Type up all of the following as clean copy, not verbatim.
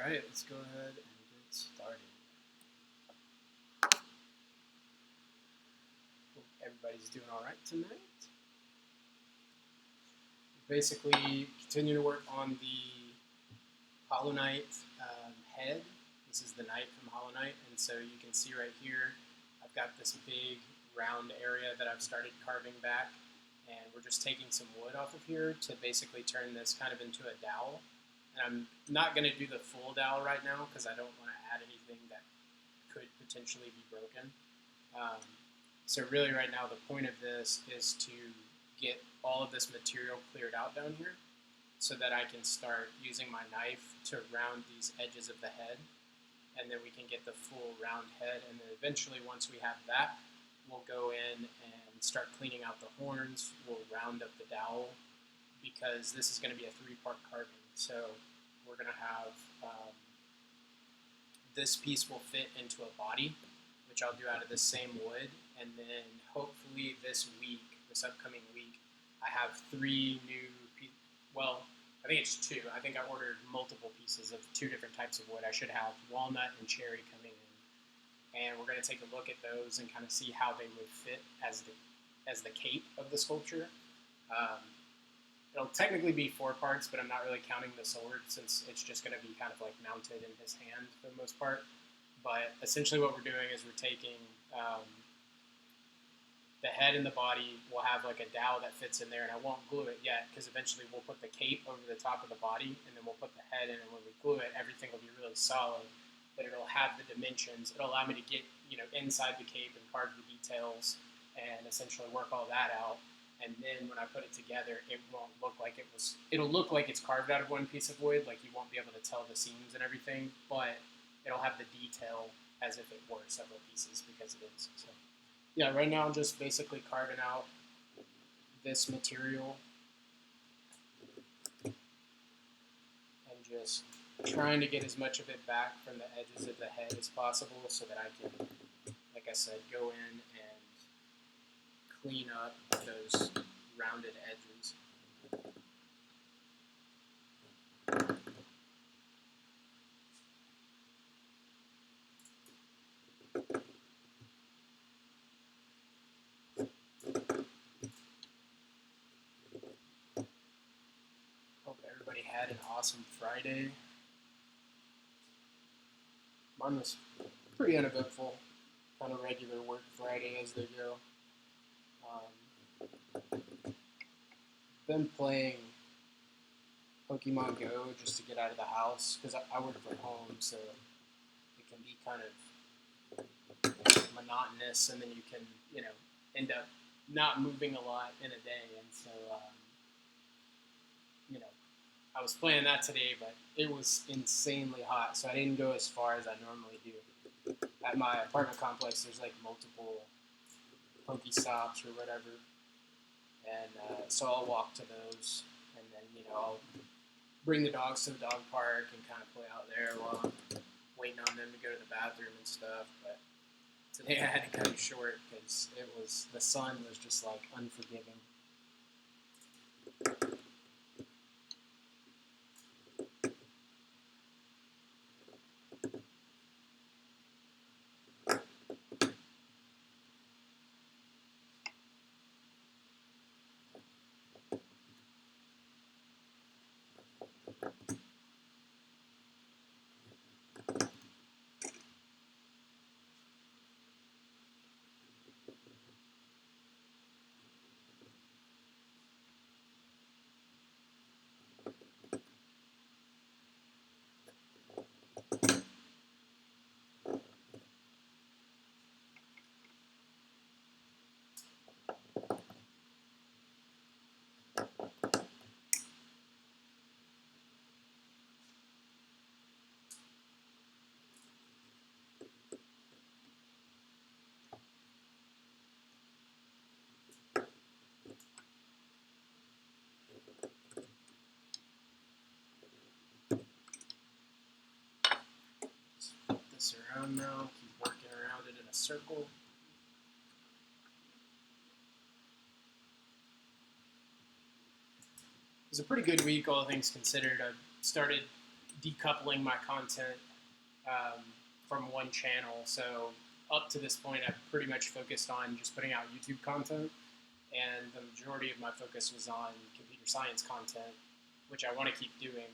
Alright, let's go ahead and get started. Hope everybody's doing alright tonight. Basically, continue to work on the Hollow Knight head. This is the knight from Hollow Knight, and so you can see right here, I've got this big round area that I've started carving back, and we're just taking some wood off of here to basically turn this kind of into a dowel. And I'm not going to do the full dowel right now because I don't want to add anything that could potentially be broken. So really right now the point of this is to get all of this material cleared out down here so that I can start using my knife to round these edges of the head, and then we can get the full round head, and then eventually once we have that, we'll go in and start cleaning out the horns. We'll round up the dowel because this is going to be a three-part carving. So we're going to have this piece will fit into a body, which I'll do out of the same wood, and then hopefully this upcoming week, I have 3 new well, I think it's 2. I think I ordered multiple pieces of 2 different types of wood. I should have walnut and cherry coming in, and we're going to take a look at those and kind of see how they would fit as the cape of the sculpture. It'll technically be 4 parts, but I'm not really counting the sword since it's just going to be kind of like mounted in his hand for the most part. But essentially what we're doing is we're taking the head and the body. We'll have like a dowel that fits in there, and I won't glue it yet because eventually we'll put the cape over the top of the body, and then we'll put the head in, and when we glue it, everything will be really solid, but it'll have the dimensions. It'll allow me to get inside the cape and carve the details and essentially work all that out. And then when I put it together, it won't look like it'll look like it's carved out of one piece of wood, like you won't be able to tell the seams and everything, but it'll have the detail as if it were several pieces because it is. So yeah, right now I'm just basically carving out this material and just trying to get as much of it back from the edges of the head as possible so that I can, like I said, go in and clean up those rounded edges. Hope everybody had an awesome Friday. Mine was pretty uneventful, kind of regular work Friday as they go. Been playing Pokemon Go just to get out of the house because I work from home, so it can be kind of monotonous, and then you can end up not moving a lot in a day. And so I was playing that today, but it was insanely hot, so I didn't go as far as I normally do. At my apartment complex, there's like multiple Pokestops or whatever, and so I'll walk to those, and then I'll bring the dogs to the dog park and kind of play out there while I'm waiting on them to go to the bathroom and stuff. But today I had to cut it short because the sun was just like unforgiving. This around now, keep working around it in a circle. It was a pretty good week, all things considered. I started decoupling my content from one channel. So up to this point, I've pretty much focused on just putting out YouTube content, and the majority of my focus was on computer science content, which I want to keep doing.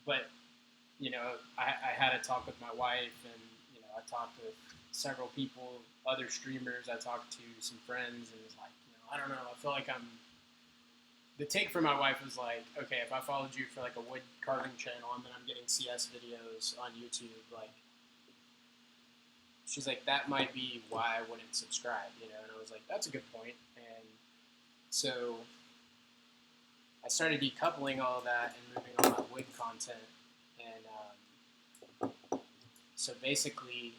But I had a talk with my wife, and I talked with several people, other streamers. I talked to some friends, and it was like, I don't know. I feel like the take from my wife was like, okay, if I followed you for like a wood carving channel and then I'm getting CS videos on YouTube, like, she's like, that might be why I wouldn't subscribe, and I was like, that's a good point. And so I started decoupling all of that and moving all my wood content. And so basically,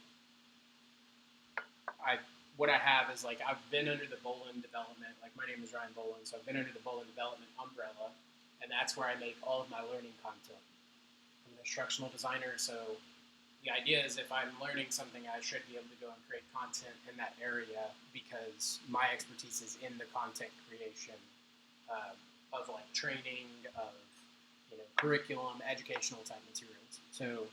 what I have is, like, I've been under the Bolin development, like, my name is Ryan Bolin, so I've been under the Bolin development umbrella, and that's where I make all of my learning content. I'm an instructional designer, so the idea is if I'm learning something, I should be able to go and create content in that area, because my expertise is in the content creation of like training, of curriculum, educational type materials. So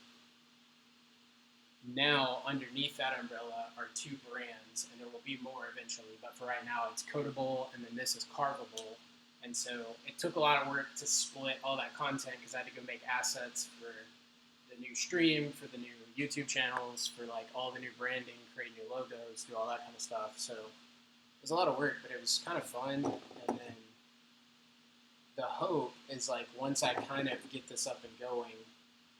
now, underneath that umbrella are two brands, and there will be more eventually, but for right now it's Codable, and then this is Carvable. And so it took a lot of work to split all that content, because I had to go make assets for the new stream, for the new YouTube channels, for like all the new branding, create new logos, do all that kind of stuff. So it was a lot of work, but it was kind of fun. And then the hope is, like, once I kind of get this up and going,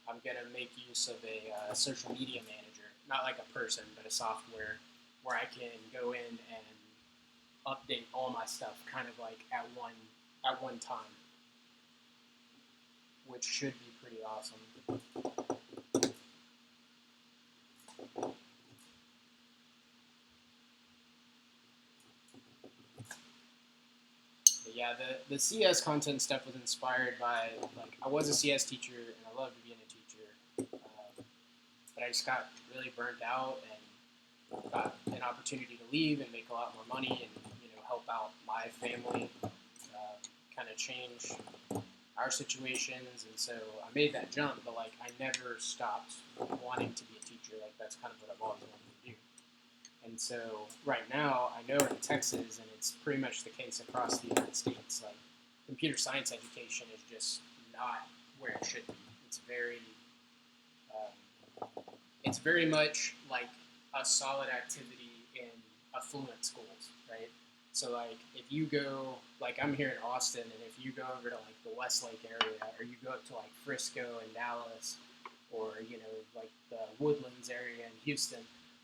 I'm going to make use of a social media manager, not like a person, but a software where I can go in and update all my stuff kind of like at one time, which should be pretty awesome. But yeah, the CS content stuff was inspired by, like, I was a CS teacher and I loved being a teacher. But I just got really burnt out and got an opportunity to leave and make a lot more money and help out my family, kind of change our situations. And so I made that jump, but like I never stopped wanting to be a teacher. Like, that's kind of what I've always wanted to do. And so right now, I know in Texas, and it's pretty much the case across the United States, like, computer science education is just not where it should be. It's very much like a solid activity in affluent schools, right? So, like, if you go, like, I'm here in Austin, and if you go over to, like, the Westlake area, or you go up to, like, Frisco and Dallas, or, like, the Woodlands area in Houston,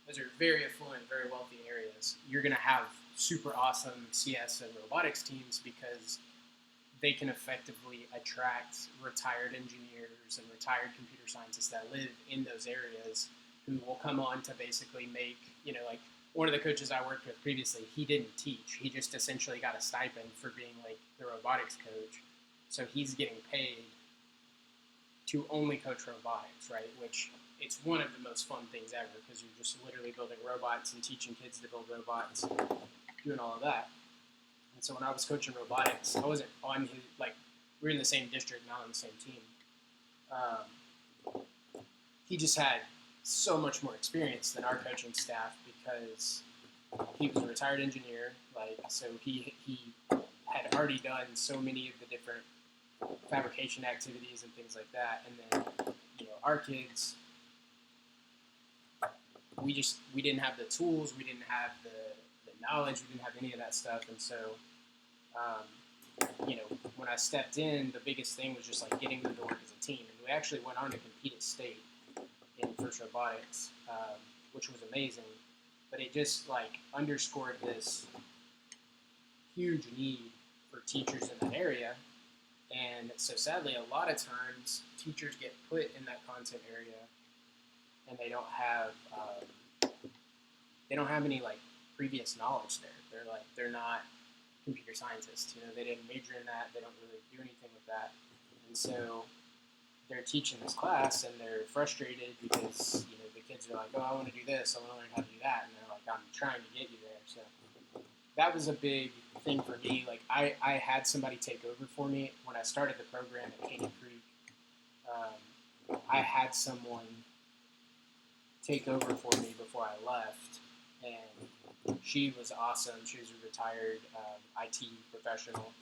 those are very affluent, very wealthy areas. You're going to have super awesome CS and robotics teams, because they can effectively attract retired engineers and retired computer scientists that live in those areas, who will come on to basically make, like, one of the coaches I worked with previously, he didn't teach. He just essentially got a stipend for being, like, the robotics coach. So he's getting paid to only coach robotics, right? Which, it's one of the most fun things ever, because you're just literally building robots and teaching kids to build robots, doing all of that. And so when I was coaching robotics, I wasn't on his, like, we were in the same district, not on the same team. He just had so much more experience than our coaching staff, because he was a retired engineer, like, so he had already done so many of the different fabrication activities and things like that. And then, our kids, we didn't have the tools, we didn't have the knowledge, we didn't have any of that stuff. And so, when I stepped in, the biggest thing was just, like, getting them to work as a team. And we actually went on to compete at state in FIRST Robotics, which was amazing. But it just, like, underscored this huge need for teachers in that area. And so sadly, a lot of times teachers get put in that content area, and they don't have any, like, previous knowledge there. They're not computer scientists. They didn't major in that. They don't really do anything with that. And so they're teaching this class, and they're frustrated because the kids are like, oh, I want to do this, I want to learn how to do that, and they're like, I'm trying to get you there. So that was a big thing for me. Like I had somebody take over for me when I started the program at Caney Creek. I had someone take over for me before I left, and she was awesome. She was a retired IT professional,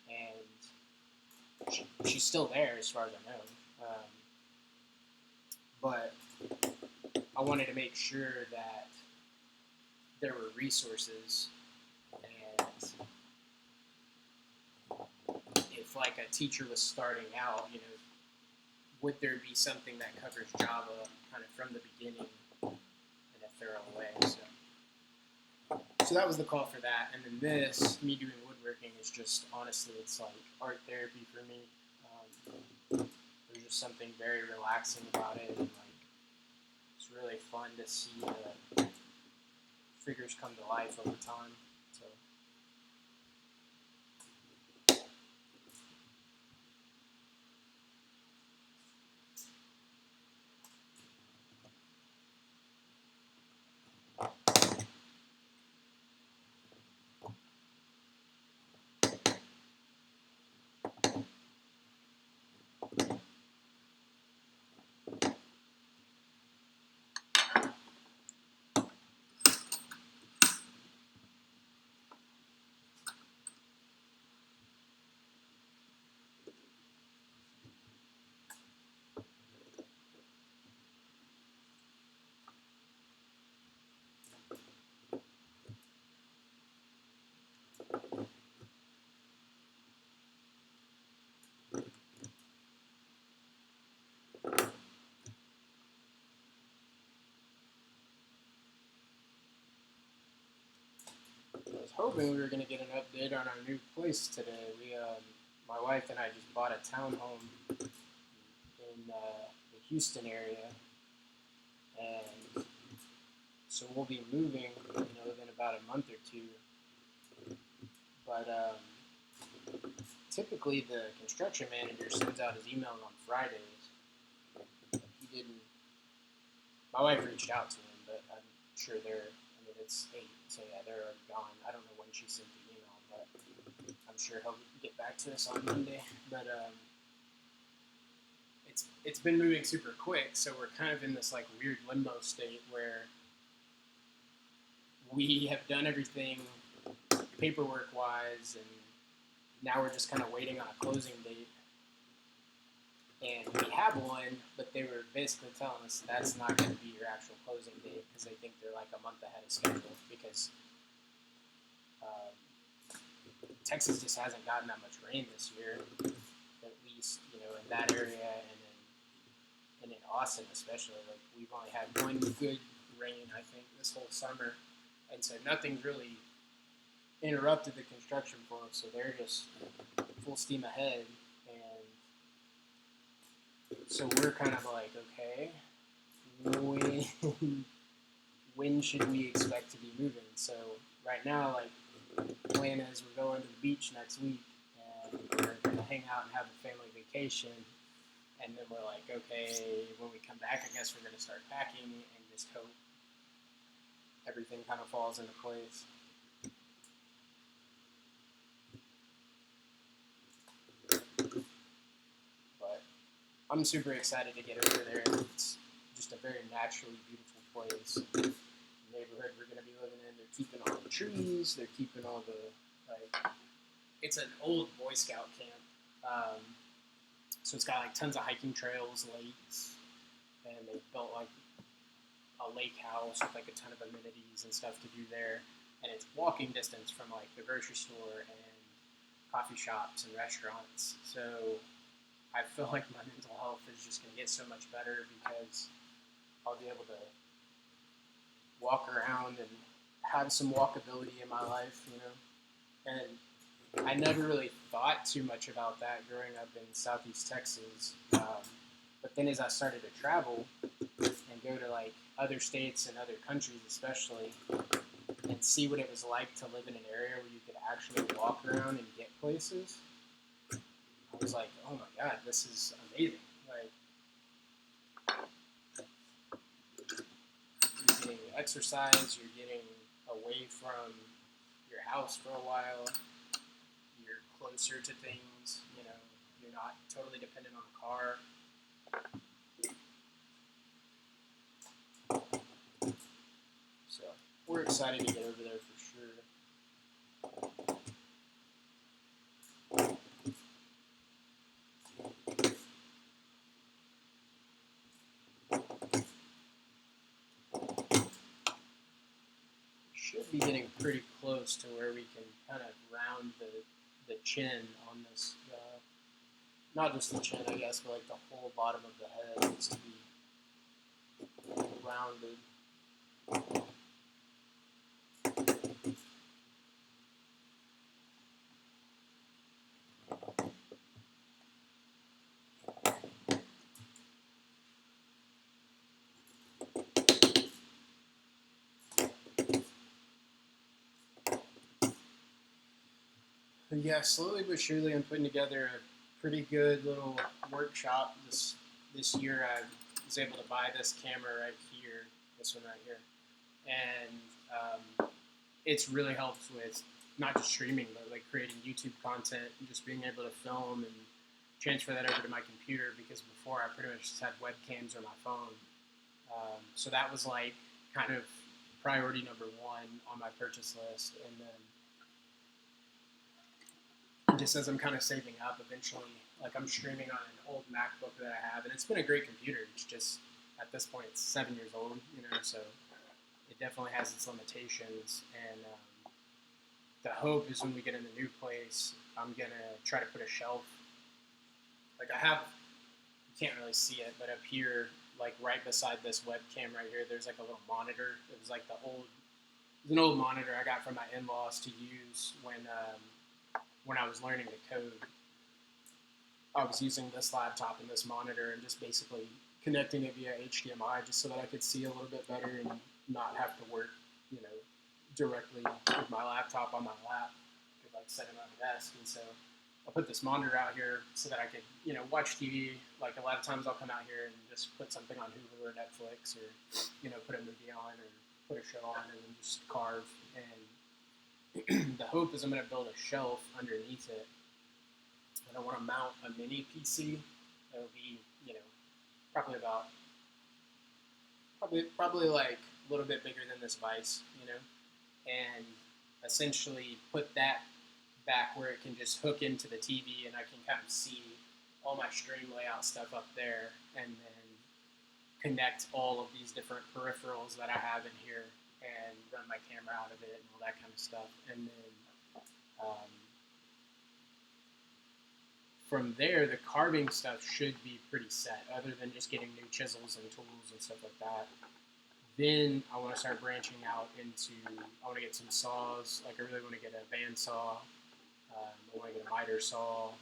and she's still there as far as I know. But I wanted to make sure that there were resources, and if like a teacher was starting out, would there be something that covers Java kind of from the beginning in a thorough way? So that was the call for that. And then this, me doing woodworking, is just honestly, it's like art therapy for me. There's just something very relaxing about it, and like it's really fun to see the figures come to life over time. So. I was hoping we were going to get an update on our new place today. My wife and I just bought a townhome in the Houston area, and so we'll be moving, within about a month or two. But typically, the construction manager sends out his email on Fridays. He didn't. My wife reached out to him, but I'm sure it's 8, so yeah, they're already gone. I don't know when she sent the email, but I'm sure he'll get back to us on Monday. But it's been moving super quick, so we're kind of in this like weird limbo state where we have done everything paperwork-wise, and now we're just kind of waiting on a closing date. And we have one, but they were basically telling us that's not going to be your actual closing date because they think they're like a month ahead of schedule because Texas just hasn't gotten that much rain this year, at least, in that area and in Austin especially. Like, we've only had one good rain, I think, this whole summer. And so nothing's really interrupted the construction for them, so they're just full steam ahead. And so we're kind of like, okay, when should we expect to be moving? So right now, like, the plan is we're going to the beach next week, and we're going to hang out and have a family vacation. And then we're like, okay, when we come back, I guess we're going to start packing and just hope everything kind of falls into place. But I'm super excited to get over there. It's just a very naturally beautiful place. The neighborhood we're going to be living in, they're keeping all the trees, they're keeping all the, it's an old Boy Scout camp. So it's got like tons of hiking trails, lakes, and they've built like a lake house with like a ton of amenities and stuff to do there. And it's walking distance from like the grocery store and coffee shops and restaurants. So I feel like my mental health is just going to get so much better because I'll be able to walk around and have some walkability in my life, And I never really thought too much about that growing up in Southeast Texas. But then as I started to travel and go to like other states and other countries especially, and see what it was like to live in an area where you could actually walk around and get places, I was like, oh my God, this is amazing. Like, you're getting exercise, you're getting away from your house for a while. You're closer to things. You know, you're not totally dependent on the car. So we're excited to get over there for sure. Should be getting pretty close to where we can kind of round the chin on this. Not just the chin, I guess, but like the whole bottom of the head needs to be rounded. But yeah, slowly but surely, I'm putting together a pretty good little workshop. This year, I was able to buy this camera right here, this one right here, and it's really helped with not just streaming, but like creating YouTube content and just being able to film and transfer that over to my computer. Because before, I pretty much just had webcams or my phone, so that was like kind of priority number one on my purchase list, and then just as I'm kind of saving up, eventually, like I'm streaming on an old MacBook that I have, and it's been a great computer. It's just at this point, it's 7 years old, you know, so it definitely has its limitations. And the hope is when we get in the new place, I'm gonna try to put a shelf. Like I have, you can't really see it, but up here, like right beside this webcam right here, there's like a little monitor. It was like it was an old monitor I got from my in-laws to use when I was learning the code. I was using this laptop and this monitor and just basically connecting it via HDMI just so that I could see a little bit better and not have to work, you know, directly with my laptop on my lap. I could like set it on the desk, and so I'll put this monitor out here so that I could, you know, watch TV. Like a lot of times I'll come out here and just put something on Hulu or Netflix, or, you know, put a movie on or put a show on and then just carve. And the hope is I'm going to build a shelf underneath it. And I want to mount a mini PC that'll be, you know, probably like a little bit bigger than this Vice, you know, and essentially put that back where it can just hook into the TV and I can kind of see all my stream layout stuff up there, and then connect all of these different peripherals that I have in here and run my camera out of it and all that kind of stuff. And then from there, the carving stuff should be pretty set, other than just getting new chisels and tools and stuff like that. Then I want to start branching out into, I want to get some saws. Like I really want to get a bandsaw. I want to get a miter saw.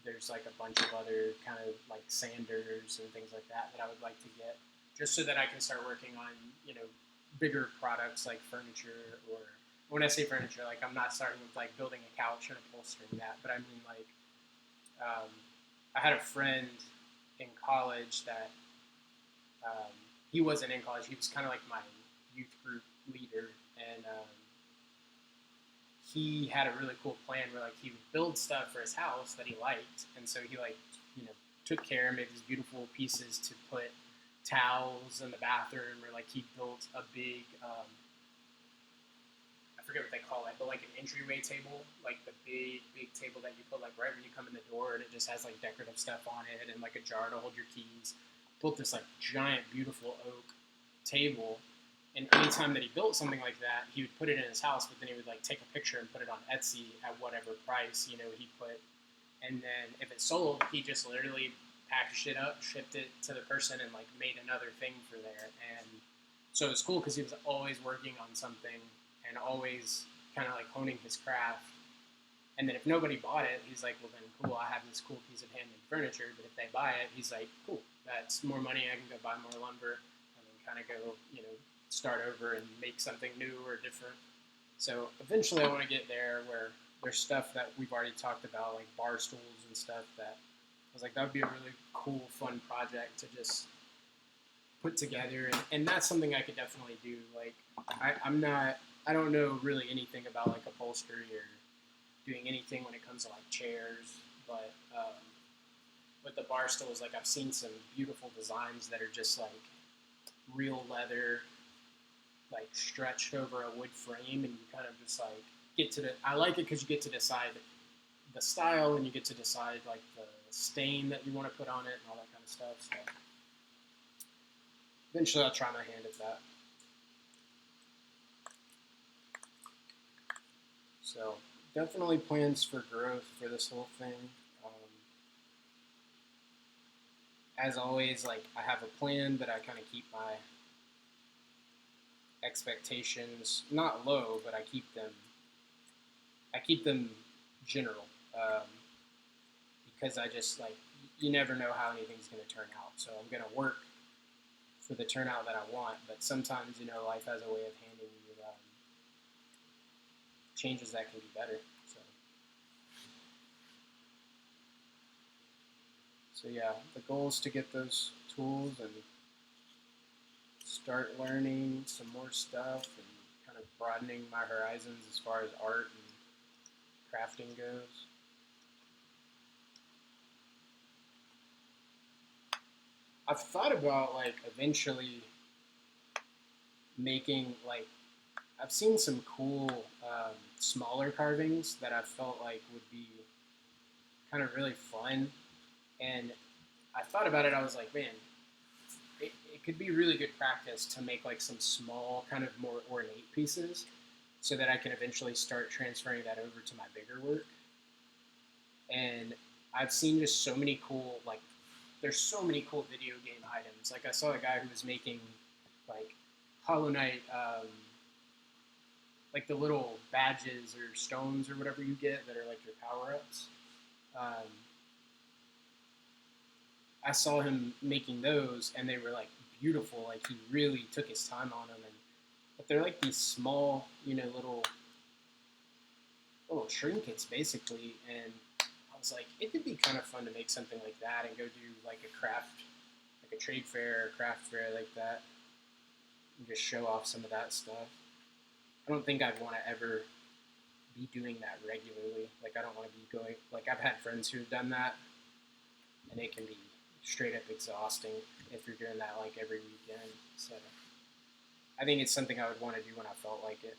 There's like a bunch of other kind of like sanders and things like that I would like to get, just so that I can start working on, you know, bigger products like furniture. Or when I say furniture, like I'm not starting with like building a couch and upholstering that, but I mean like I had a friend in college that he wasn't in college. He was kind of like my youth group leader, and he had a really cool plan where like he would build stuff for his house that he liked, and so he like, you know, took care and made these beautiful pieces to put towels in the bathroom, or like he built a big I forget what they call it, but like an entryway table, like the big table that you put like right when you come in the door, and it just has like decorative stuff on it and like a jar to hold your keys. Built this like giant, beautiful oak table, and anytime that he built something like that, he would put it in his house, but then he would like take a picture and put it on Etsy at whatever price, you know, he put. And then if it sold, he just literally packaged it up, shipped it to the person, and like made another thing for there. And so it was cool because he was always working on something and always kind of like honing his craft. And then if nobody bought it, he's like, well then cool, I have this cool piece of handmade furniture. But if they buy it, he's like, cool, that's more money, I can go buy more lumber, and then kind of go, you know, start over and make something new or different. So eventually I want to get there where there's stuff that we've already talked about, like bar stools and stuff, that I was like, that would be a really cool, fun project to just put together. And that's something I could definitely do. Like, I'm not I don't know really anything about like upholstery or doing anything when it comes to like chairs, but with the bar stools, like I've seen some beautiful designs that are just like real leather, like stretched over a wood frame, and you kind of just like get to the. I like it because you get to decide the style, and you get to decide like the stain that you want to put on it and all that kind of stuff. So eventually, I'll try my hand at that. So definitely plans for growth for this whole thing. As always, like I have a plan, but I kind of keep my expectations not low, but I keep them. I keep them general because I just like you never know how anything's going to turn out. So I'm going to work for the turnout that I want, but sometimes life has a way of handing you changes that can be better. So yeah, the goal is to get those tools and start learning some more stuff and kind of broadening my horizons as far as art and crafting goes. I've thought about like eventually making like I've seen some cool smaller carvings that I felt like would be kind of really fun, and I thought about it. I was like, man, it could be really good practice to make like some small, kind of more ornate pieces, so that I can eventually start transferring that over to my bigger work. And I've seen just so many cool like there's so many cool video game items. Like I saw a guy who was making like Hollow Knight, like the little badges or stones or whatever you get that are like your power ups. Um, I saw him making those, and they were like beautiful. Like he really took his time on them, and but they're like these small, little trinkets basically. And I was like, it could be kind of fun to make something like that and go do like a craft, like a trade fair or craft fair like that, and just show off some of that stuff. I don't think I'd want to ever be doing that regularly. Like I don't want to be going. Like I've had friends who've done that, and it can be straight up exhausting if you're doing that like every weekend. So I think it's something I would want to do when I felt like it.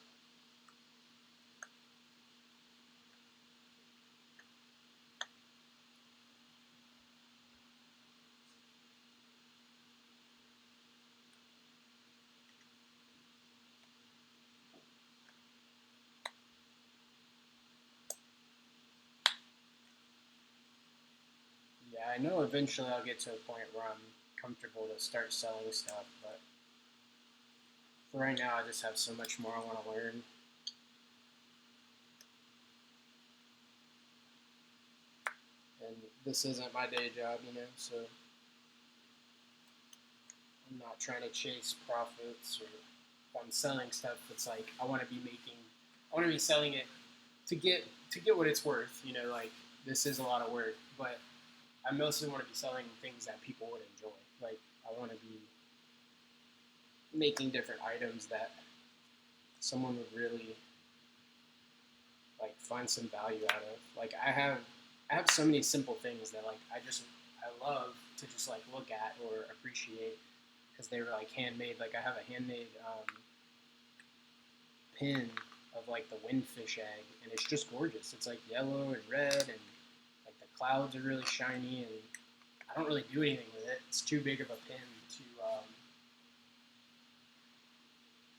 Yeah, I know eventually I'll get to a point where I'm comfortable to start selling stuff, but for right now I just have so much more I want to learn. And this isn't my day job, so I'm not trying to chase profits, or if I'm selling stuff, it's like I want to be selling it to get what it's worth. Like this is a lot of work, but I mostly want to be selling things that people would enjoy. Like I want to be making different items that someone would really like find some value out of. Like I have so many simple things that like I love to just like look at or appreciate because they were like handmade. Like I have a handmade pin of like the windfish egg, and it's just gorgeous. It's like yellow and red, and like the clouds are really shiny, and I don't really do anything with it. It's too big of a pin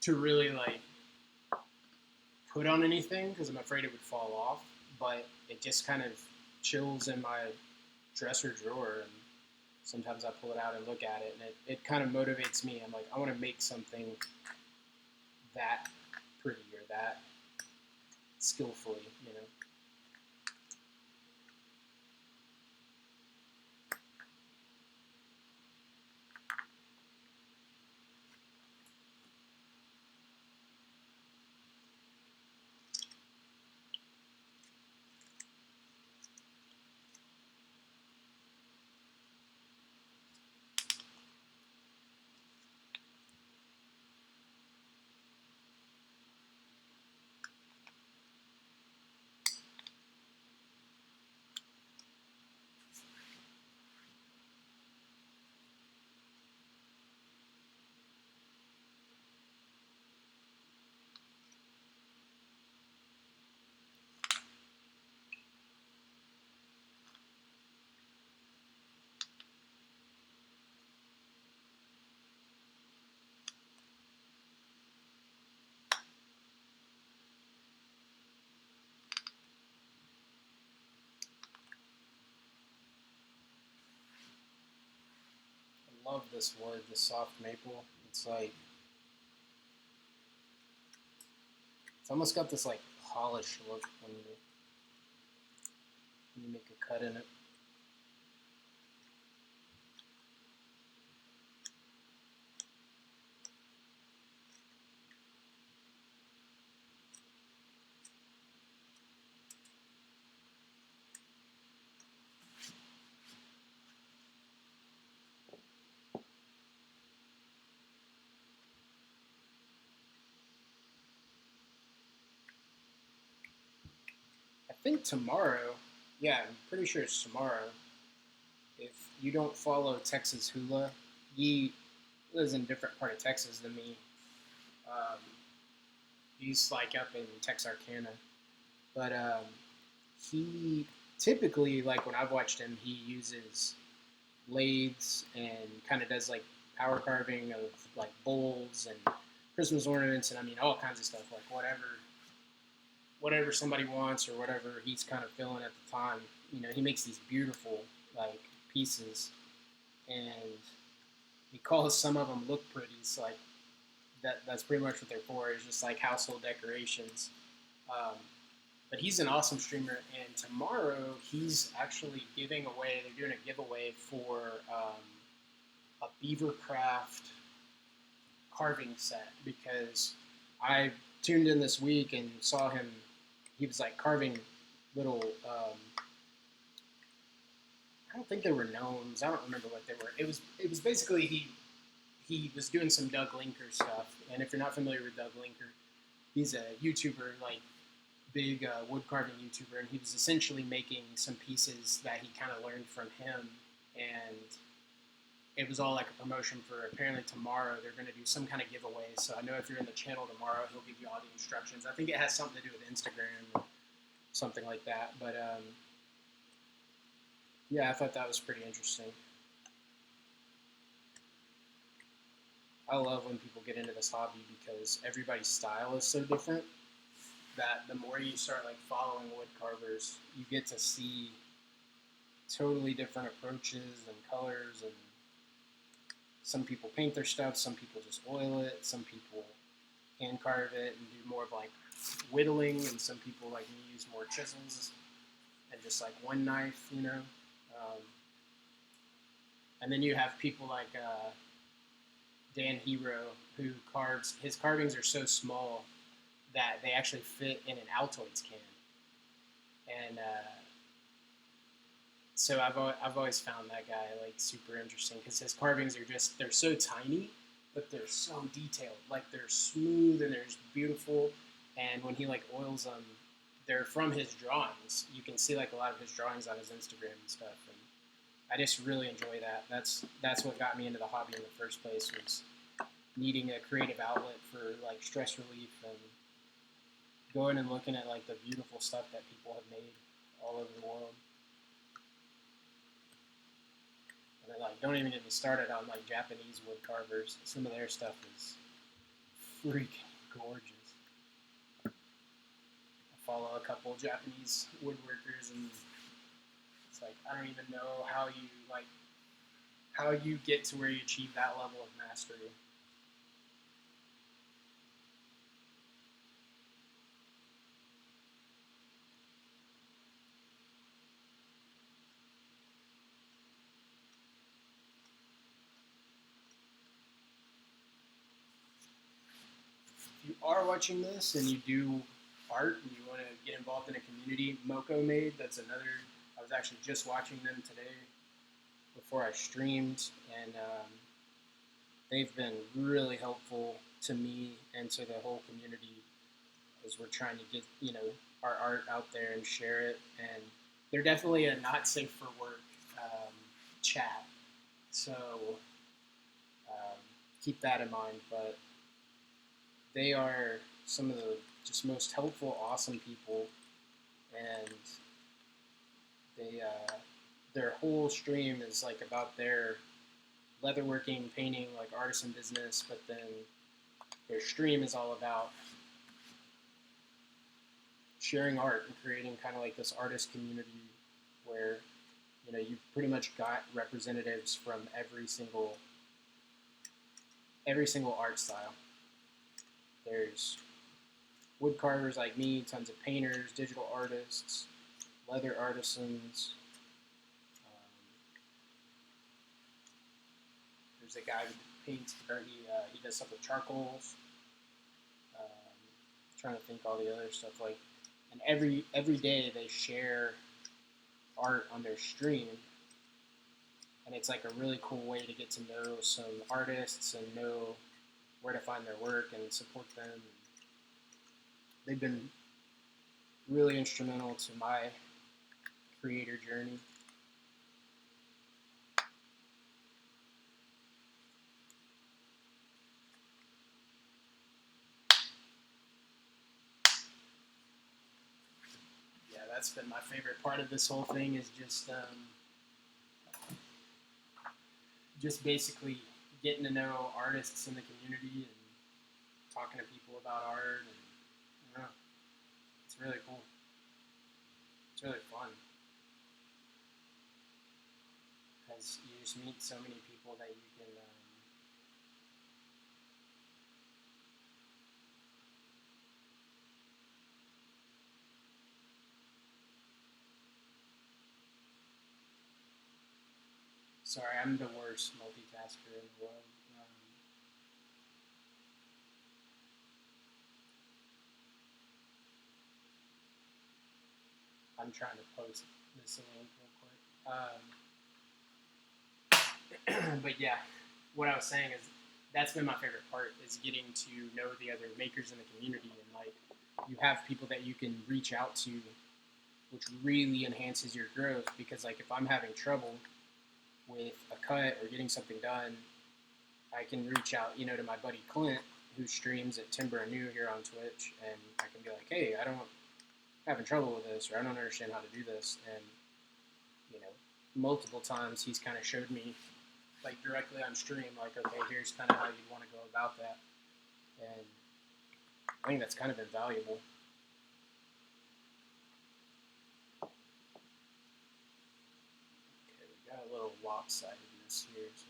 to really like put on anything because I'm afraid it would fall off. But it just kind of chills in my dresser drawer, and sometimes I pull it out and look at it, and it kind of motivates me. I'm like, I want to make something that pretty or that skillfully. love this wood, the soft maple. It's like it's almost got this like polished look when you make a cut in it. I think tomorrow, yeah, I'm pretty sure it's tomorrow. If you don't follow Texas Hula, he lives in a different part of Texas than me. Um, he's like up in Texarkana, but he typically, like when I've watched him, he uses lathes and kind of does like power carving of like bowls and Christmas ornaments and I mean all kinds of stuff, like whatever somebody wants or whatever he's kind of feeling at the time. You know, he makes these beautiful like pieces, and he calls some of them look pretty. So like that's pretty much what they're for. Is just like household decorations. Um, but he's an awesome streamer, and tomorrow he's actually giving away. They're doing a giveaway for a Beavercraft carving set because I tuned in this week and saw him. He was like carving little. I don't think they were gnomes. I don't remember what they were. It was basically he was doing some Doug Linker stuff. And if you're not familiar with Doug Linker, he's a YouTuber, like big wood carving YouTuber, and he was essentially making some pieces that he kind of learned from him. And it was all like a promotion for apparently tomorrow they're going to do some kind of giveaway. So I know if you're in the channel tomorrow, he'll give you all the instructions. I think it has something to do with Instagram or something like that. But yeah, I thought that was pretty interesting. I love when people get into this hobby because everybody's style is so different that the more you start like following wood carvers, you get to see totally different approaches and colors, and some people paint their stuff, some people just oil it, some people hand carve it and do more of like whittling, and some people like me use more chisels and just like one knife, you know. Um, and then you have people like Dan Hero who carves. His carvings are so small that they actually fit in an Altoids can, and so I've always found that guy like super interesting because his carvings are just they're so tiny, but they're so detailed. Like they're smooth and they're just beautiful. And when he like oils them, they're from his drawings. You can see like a lot of his drawings on his Instagram and stuff. And I just really enjoy that. That's what got me into the hobby in the first place was needing a creative outlet for like stress relief and going and looking at like the beautiful stuff that people have made all over the world. And then, like, don't even get me started on like Japanese wood carvers. Some of their stuff is freaking gorgeous. I follow a couple Japanese woodworkers, and it's like I don't even know how you get to where you achieve that level of mastery. If you are watching this and you do art and you want to get involved in a community, Moko made. That's another. I was actually just watching them today before I streamed, and they've been really helpful to me and to the whole community as we're trying to get our art out there and share it. And they're definitely a not safe for work chat, so um, keep that in mind. But they are some of the just most helpful, awesome people, and they their whole stream is like about their leatherworking, painting, like artisan business, but then their stream is all about sharing art and creating kind of like this artist community where you've pretty much got representatives from every single every single art style. There's wood carvers like me, tons of painters, digital artists, leather artisans. There's a guy who paints, or he does stuff with charcoals. Trying to think all the other stuff like, and every day they share art on their stream, and it's like a really cool way to get to know some artists and know where to find their work and support them. They've been really instrumental to my creator journey. Yeah, that's been my favorite part of this whole thing is just basically getting to know artists in the community and talking to people about art, and I don't know, it's really cool. It's really fun because you just meet so many people that you can. Sorry, I'm the worst multitasker in the world. I'm trying to post this link real quick. But yeah, what I was saying is that's been my favorite part is getting to know the other makers in the community, and like you have people that you can reach out to, which really enhances your growth. Because like if I'm having trouble with a cut or getting something done, I can reach out, to my buddy Clint, who streams at Timber and New here on Twitch, and I can be like, hey, I'm having trouble with this, or I don't understand how to do this, and multiple times he's kind of showed me, like directly on stream, like, okay, here's kind of how you'd want to go about that, and I think that's kind of invaluable. Okay, we got a little lopsidedness here, so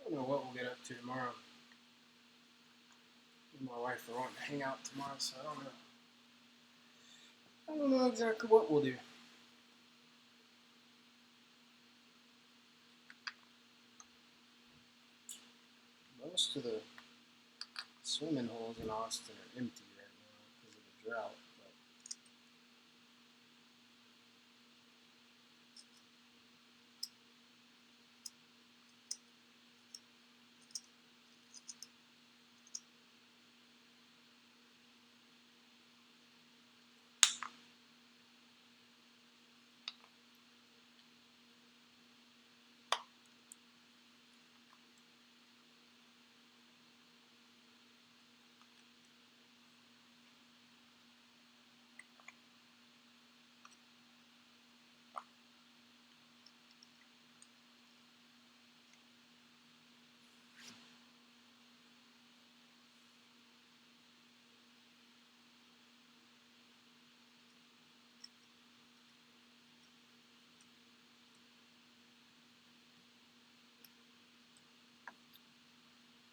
I don't know what we'll get up to tomorrow. Me and my wife are wanting to hang out tomorrow, so I don't know. I don't know exactly what we'll do. Most of the swimming holes in Austin are empty right now because of the drought.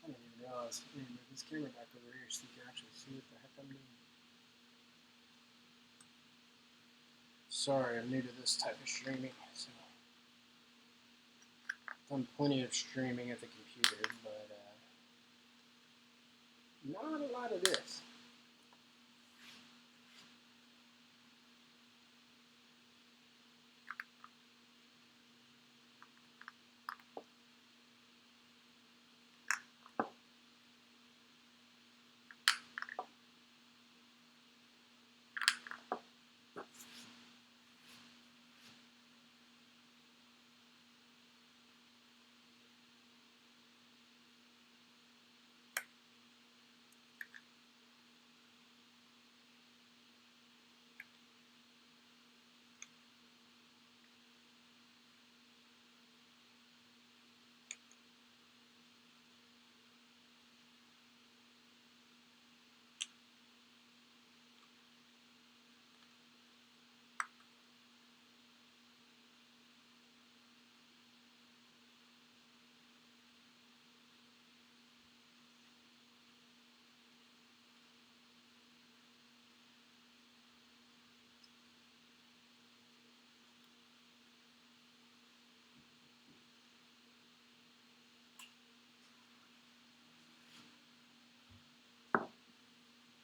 I didn't even realize. I need to move this camera back over here so you can actually see what the heck I'm doing. Sorry, I'm new to this type of streaming, so I've done plenty of streaming at the computer, but not a lot of this.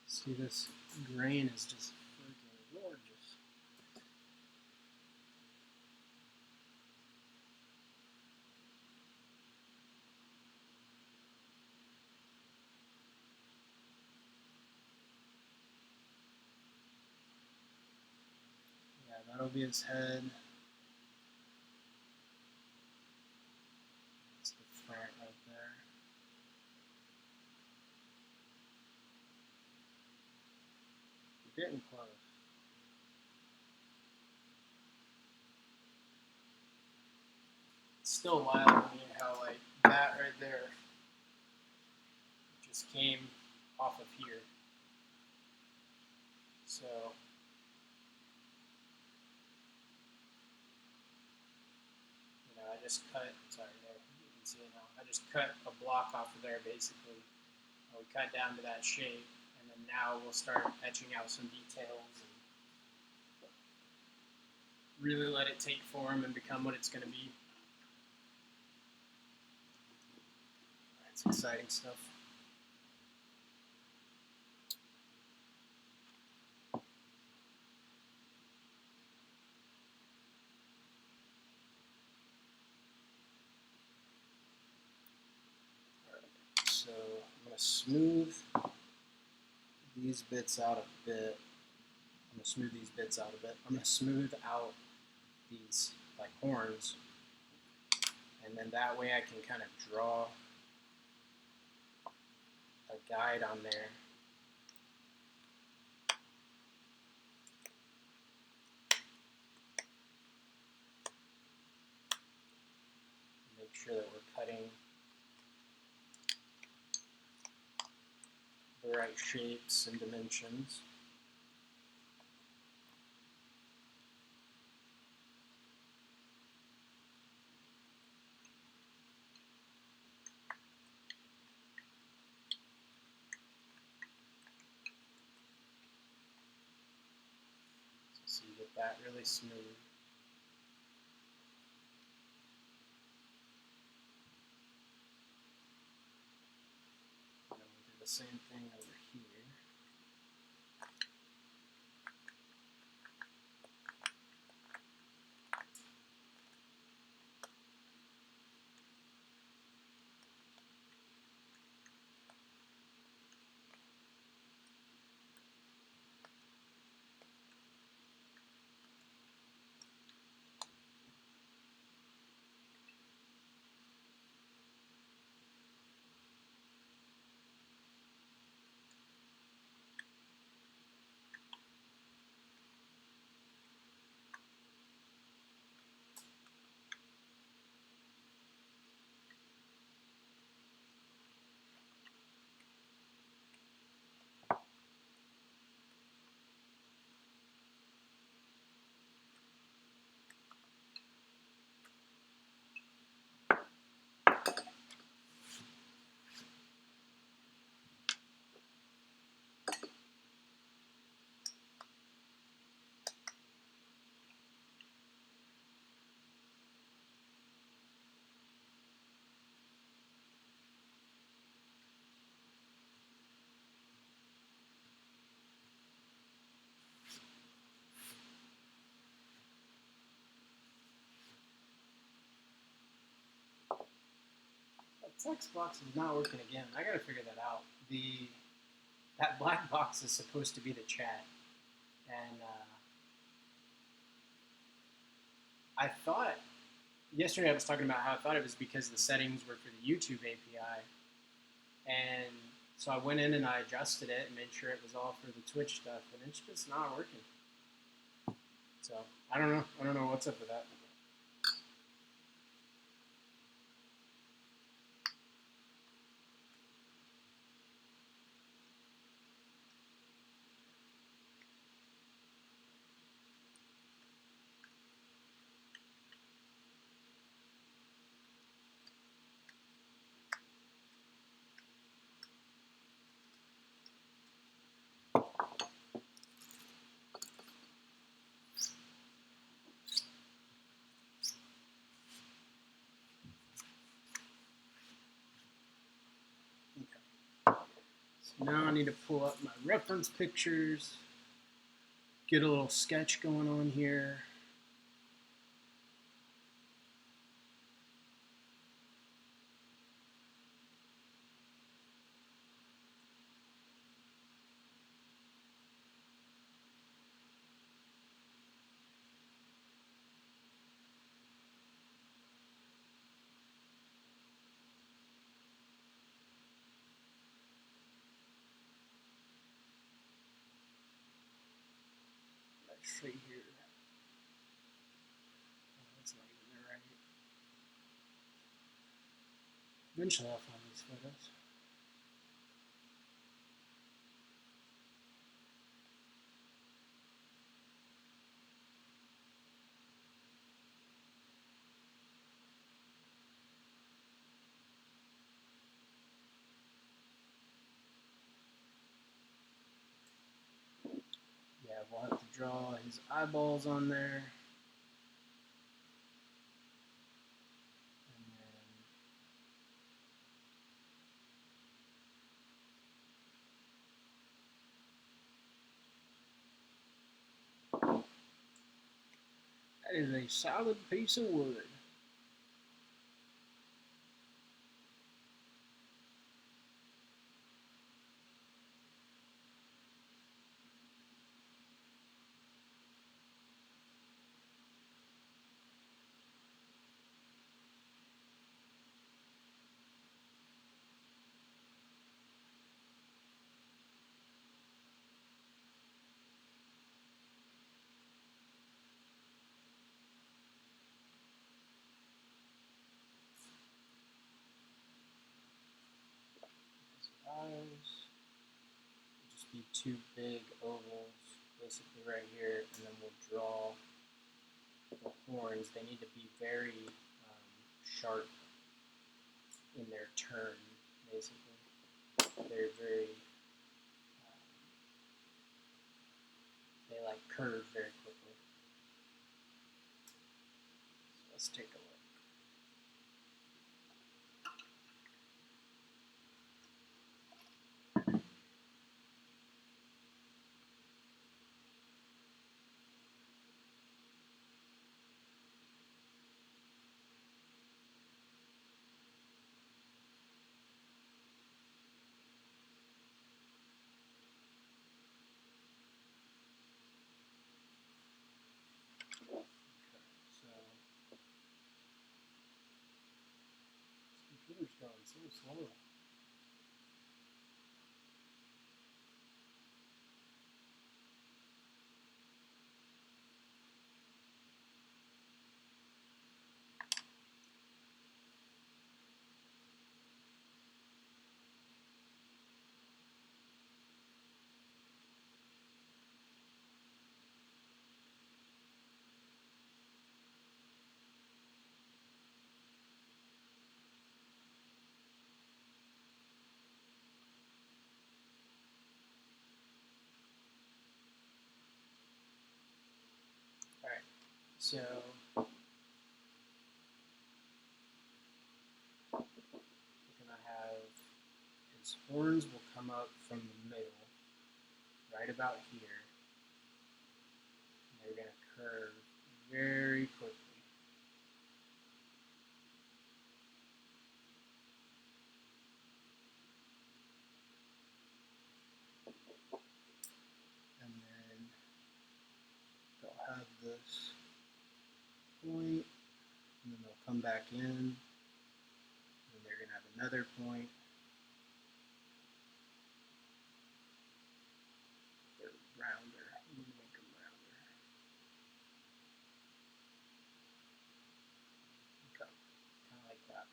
See, this grain is just freaking gorgeous. Yeah, that'll be his head. That's the front right there. We're getting close. It's still wild to me how like that right there just came off of here. So I just cut. Sorry, there you can see it now. I just cut a block off of there basically. We cut down to that shape, and then now we'll start etching out some details and really let it take form and become what it's going to be. It's exciting stuff. So I'm going to smooth these bits out a bit. I'm going to smooth these bits out a bit. I'm going to smooth out these like horns, and then that way I can kind of draw a guide on there. Make sure that we're cutting the right shapes and dimensions. So you get that really smooth. And then we'll do the same thing over here. text box is not working again. I gotta figure that out. That black box is supposed to be the chat, and I thought yesterday I was talking about how I thought it was because the settings were for the YouTube API, and so I went in and I adjusted it and made sure it was all for the Twitch stuff, and it's just not working. So I don't know. I don't know what's up with that. So now I need to pull up my reference pictures, get a little sketch going on here. Let's see here. Oh, that's not even there right. Eventually I'll find these photos. Yeah, we'll have to draw his eyeballs on there. That is a solid piece of wood. Eyes. Just be two big ovals, basically right here, and then we'll draw the horns. They need to be very sharp in their turn, basically. They're very, they like curve very quickly. So let's take a look. Computer's going so slow. Alright, so we're going to have his horns will come up from the middle, right about here. And they're going to curve very quickly. point, and then they'll come back in, and they're going to have another point. They're rounder. I'm going to make them rounder. Okay, kind of like that.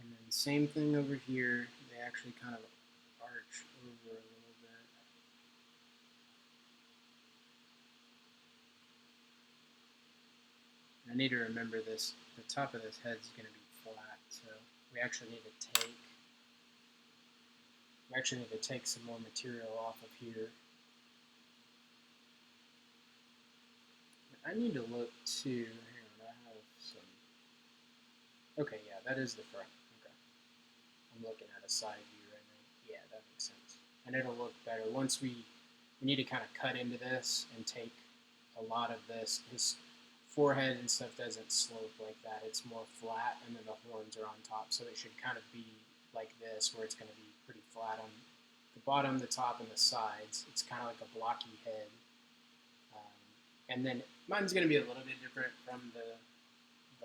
And then same thing over here. They actually kind of arch over a little bit. I need to remember this. The top of this head is going to be flat, so we actually need to take some more material off of here. I need to look too. Hang on, I have some. Okay, yeah, that is the front. Okay, I'm looking at a side view right now. Yeah, that makes sense, and it'll look better once we need to kind of cut into this and take a lot of this. His forehead and stuff doesn't slope like that. It's more flat, and then the horns are on top, so it should kind of be like this, where it's going to be pretty flat on the bottom, the top, and the sides. It's kind of like a blocky head. And then mine's going to be a little bit different from the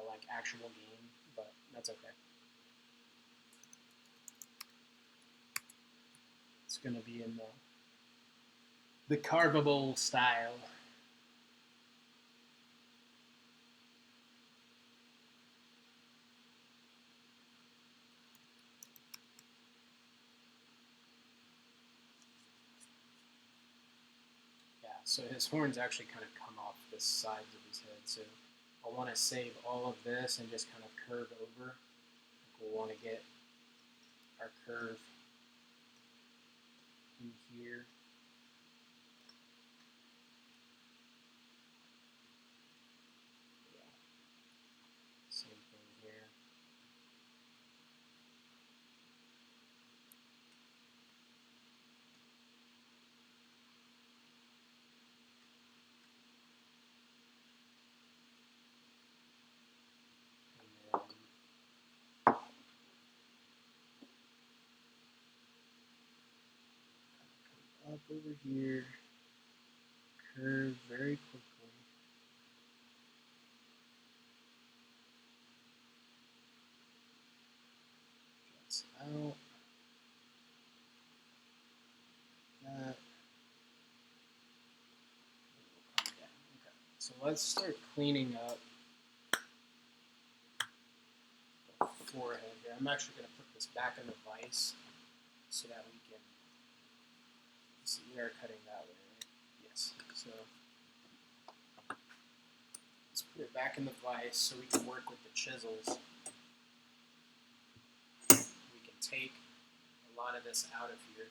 like actual game, but that's okay. It's going to be in the carvable style. Yeah, so his horns actually kind of come off the sides of his head, so I want to save all of this and just kind of curve over. We'll want to get our curve in here. Yeah. Same thing here. And then up over here, curve very quickly. Just out. That. Come down. Okay. So let's start cleaning up the forehead here. I'm actually going to put this back in the vise so that we can see. We are cutting that way, right? Yes. So let's put it back in the vise so we can work with the chisels. We can take a lot of this out of here.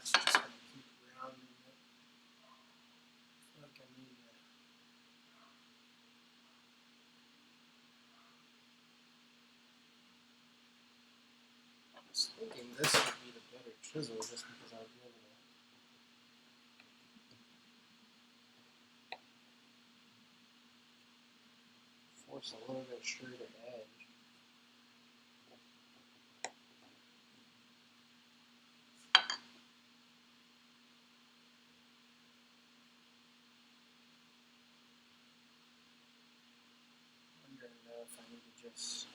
Just gonna keep rounding it. I feel like I need to. I was thinking this would be the better chisel just because I'd be able to force a little bit straighter edge. I'm wondering though if I need to just.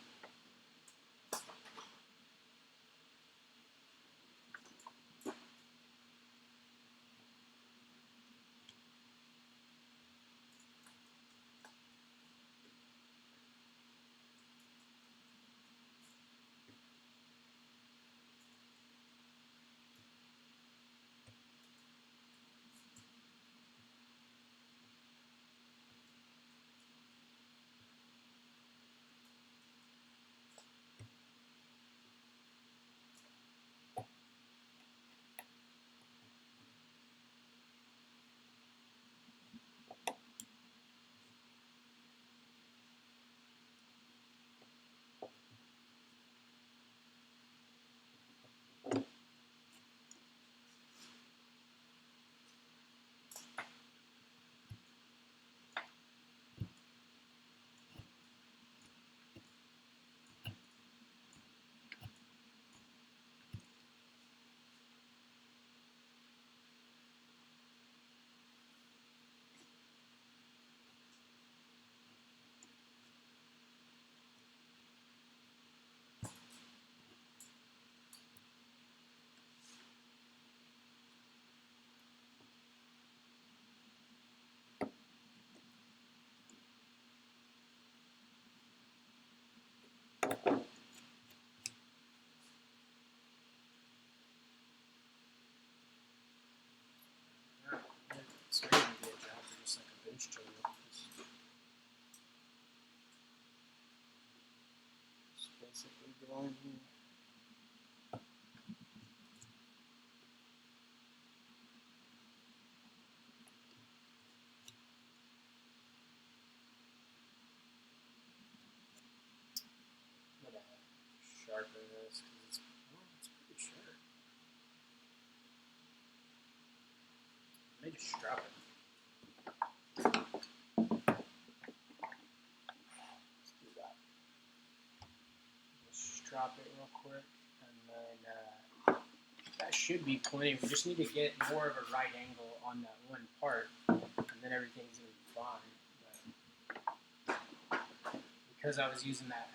bench chisel. Just basically go in here. I'm gonna sharpen this because it's pretty sharp. Let me just drop it. Let's do that. Just drop it real quick, and then that should be plenty. We just need to get more of a right angle on that one part, and then everything's gonna be fine. But because I was using that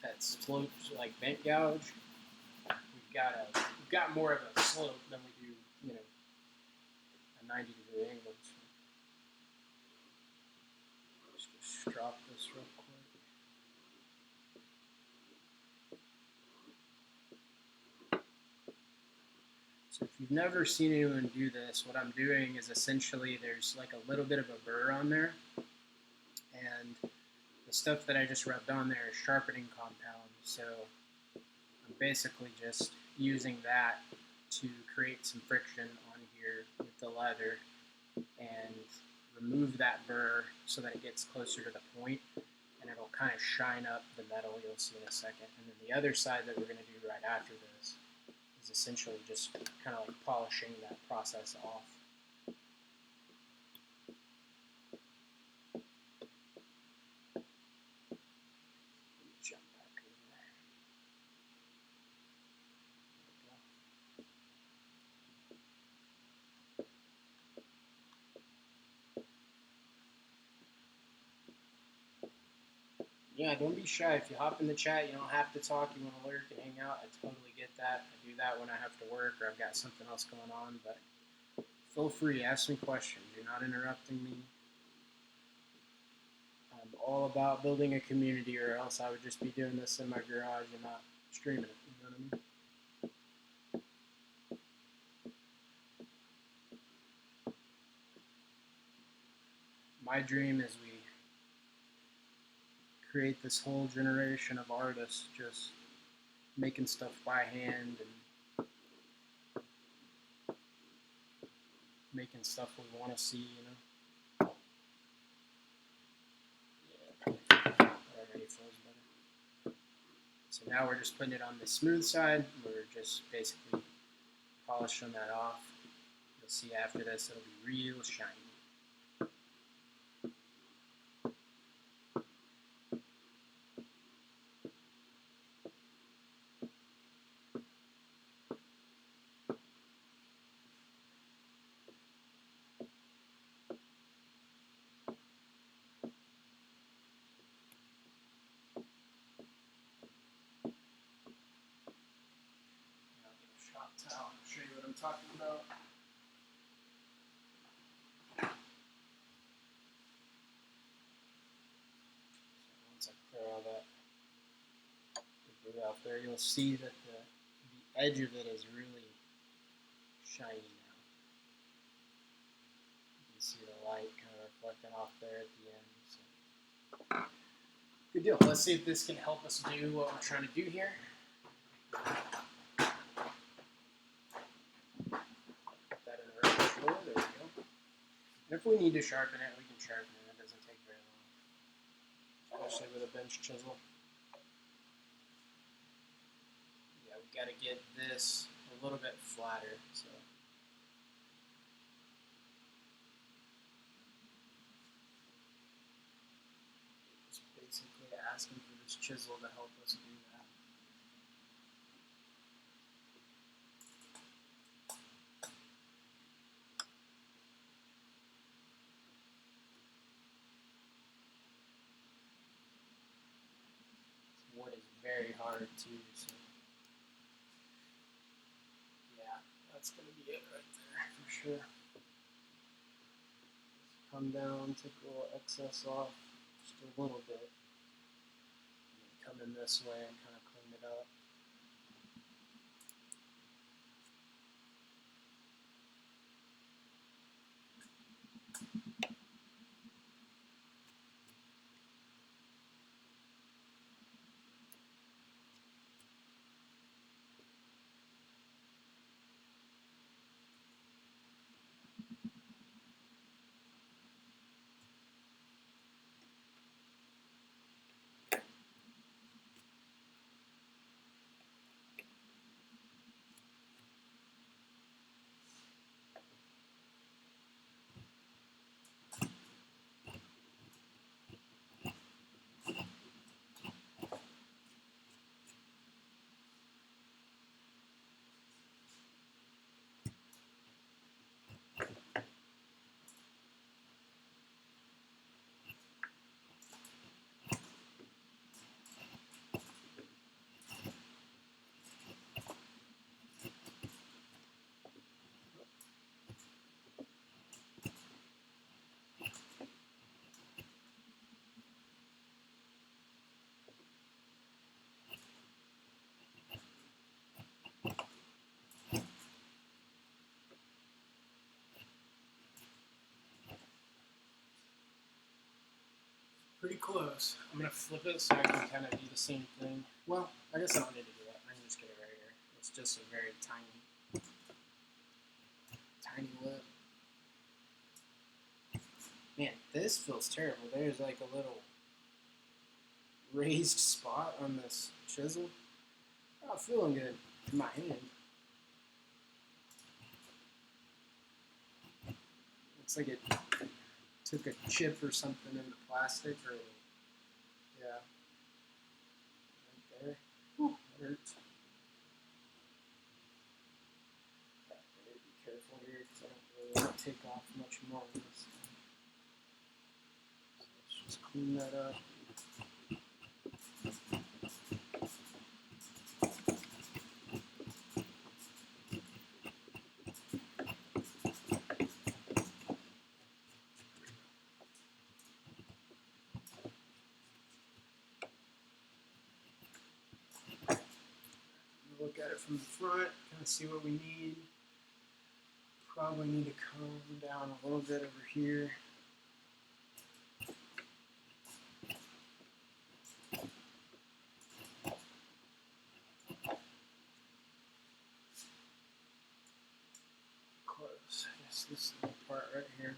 that sloped like vent gouge, we've got more of a slope than we do, you know, a 90-degree angle. So let's just drop this real quick. So if you've never seen anyone do this, what I'm doing is essentially there's like a little bit of a burr on there, and the stuff that I just rubbed on there is sharpening compound. So I'm basically just using that to create some friction on here with the leather and remove that burr so that it gets closer to the point, and it'll kind of shine up the metal. You'll see in a second. And then the other side that we're going to do right after this is essentially just kind of like polishing that process off. Jump back over there. Yeah, don't be shy. If you hop in the chat, you don't have to talk. You want to lurk and hang out, I totally get that. I do that when I have to work or I've got something else going on, but feel free, ask me questions. You're not interrupting me. I'm all about building a community, or else I would just be doing this in my garage and not streaming it. You know what I mean? My dream is we create this whole generation of artists just making stuff by hand and making stuff we want to see, you know? Yeah, that already feels better. So now we're just putting it on the smooth side. We're just basically polishing that off. You'll see after this it'll be real shiny. I'll show you what I'm talking about. So once I clear all that debris off there, you'll see that the edge of it is really shiny now. You can see the light kind of reflecting off there at the end. So. Good deal. Let's see if this can help us do what we're trying to do here. There we go. And if we need to sharpen it, we can sharpen it. It doesn't take very long, especially with a bench chisel. Yeah, we got to get this a little bit flatter. So just basically asking for this chisel to help us do that. Wood is very hard too, so yeah, that's gonna be it right there for sure. Just come down, take a little excess off, just a little bit, and then come in this way and kind of clean it up. close. I'm gonna flip it so I can kind of do the same thing. Well, I guess I don't need to do that. I can just get it right here. It's just a very tiny lip. Man, this feels terrible. There's like a little raised spot on this chisel. Not feeling good in my hand. Looks like it took a chip or something in the plastic, or yeah, right there. Whew, that hurts. Better be careful here because I don't really want to take off much more of this. So let's just clean that up. Look at it from the front, kind of see what we need. Probably need to calm down a little bit over here. Close. I guess this little part right here.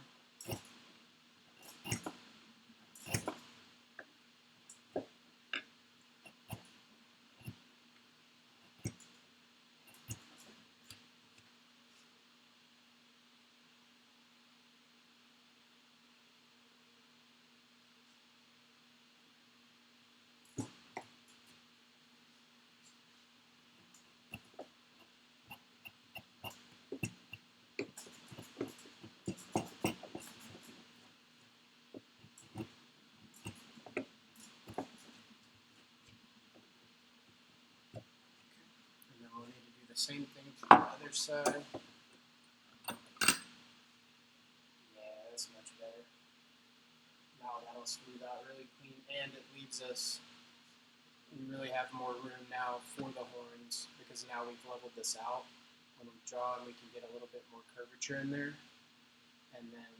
We'll need to do the same thing for the other side. Yeah, that's much better. Now that'll smooth out really clean, and it leaves us, we really have more room now for the horns, because now we've leveled this out. When we draw, we can get a little bit more curvature in there, and then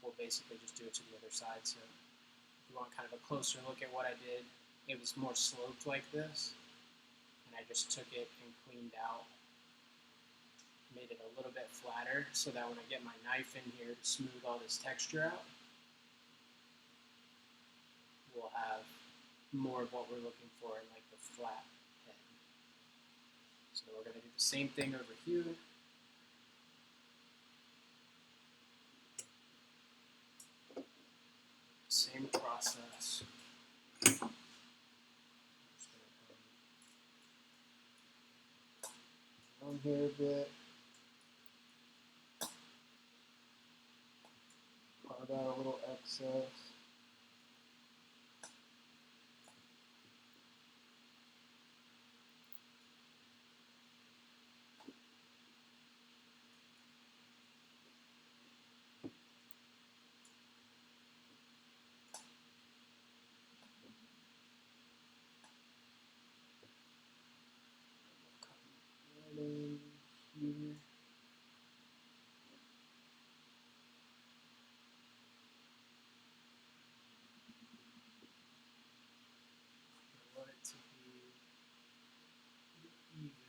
we'll basically just do it to the other side. So if you want kind of a closer look at what I did, it was more sloped like this. I just took it and cleaned out, made it a little bit flatter so that when I get my knife in here to smooth all this texture out, we'll have more of what we're looking for in like the flat head. So we're going to do the same thing over here. Same process. On here a bit. Carve out a little excess. Come right in here. I want it to be even.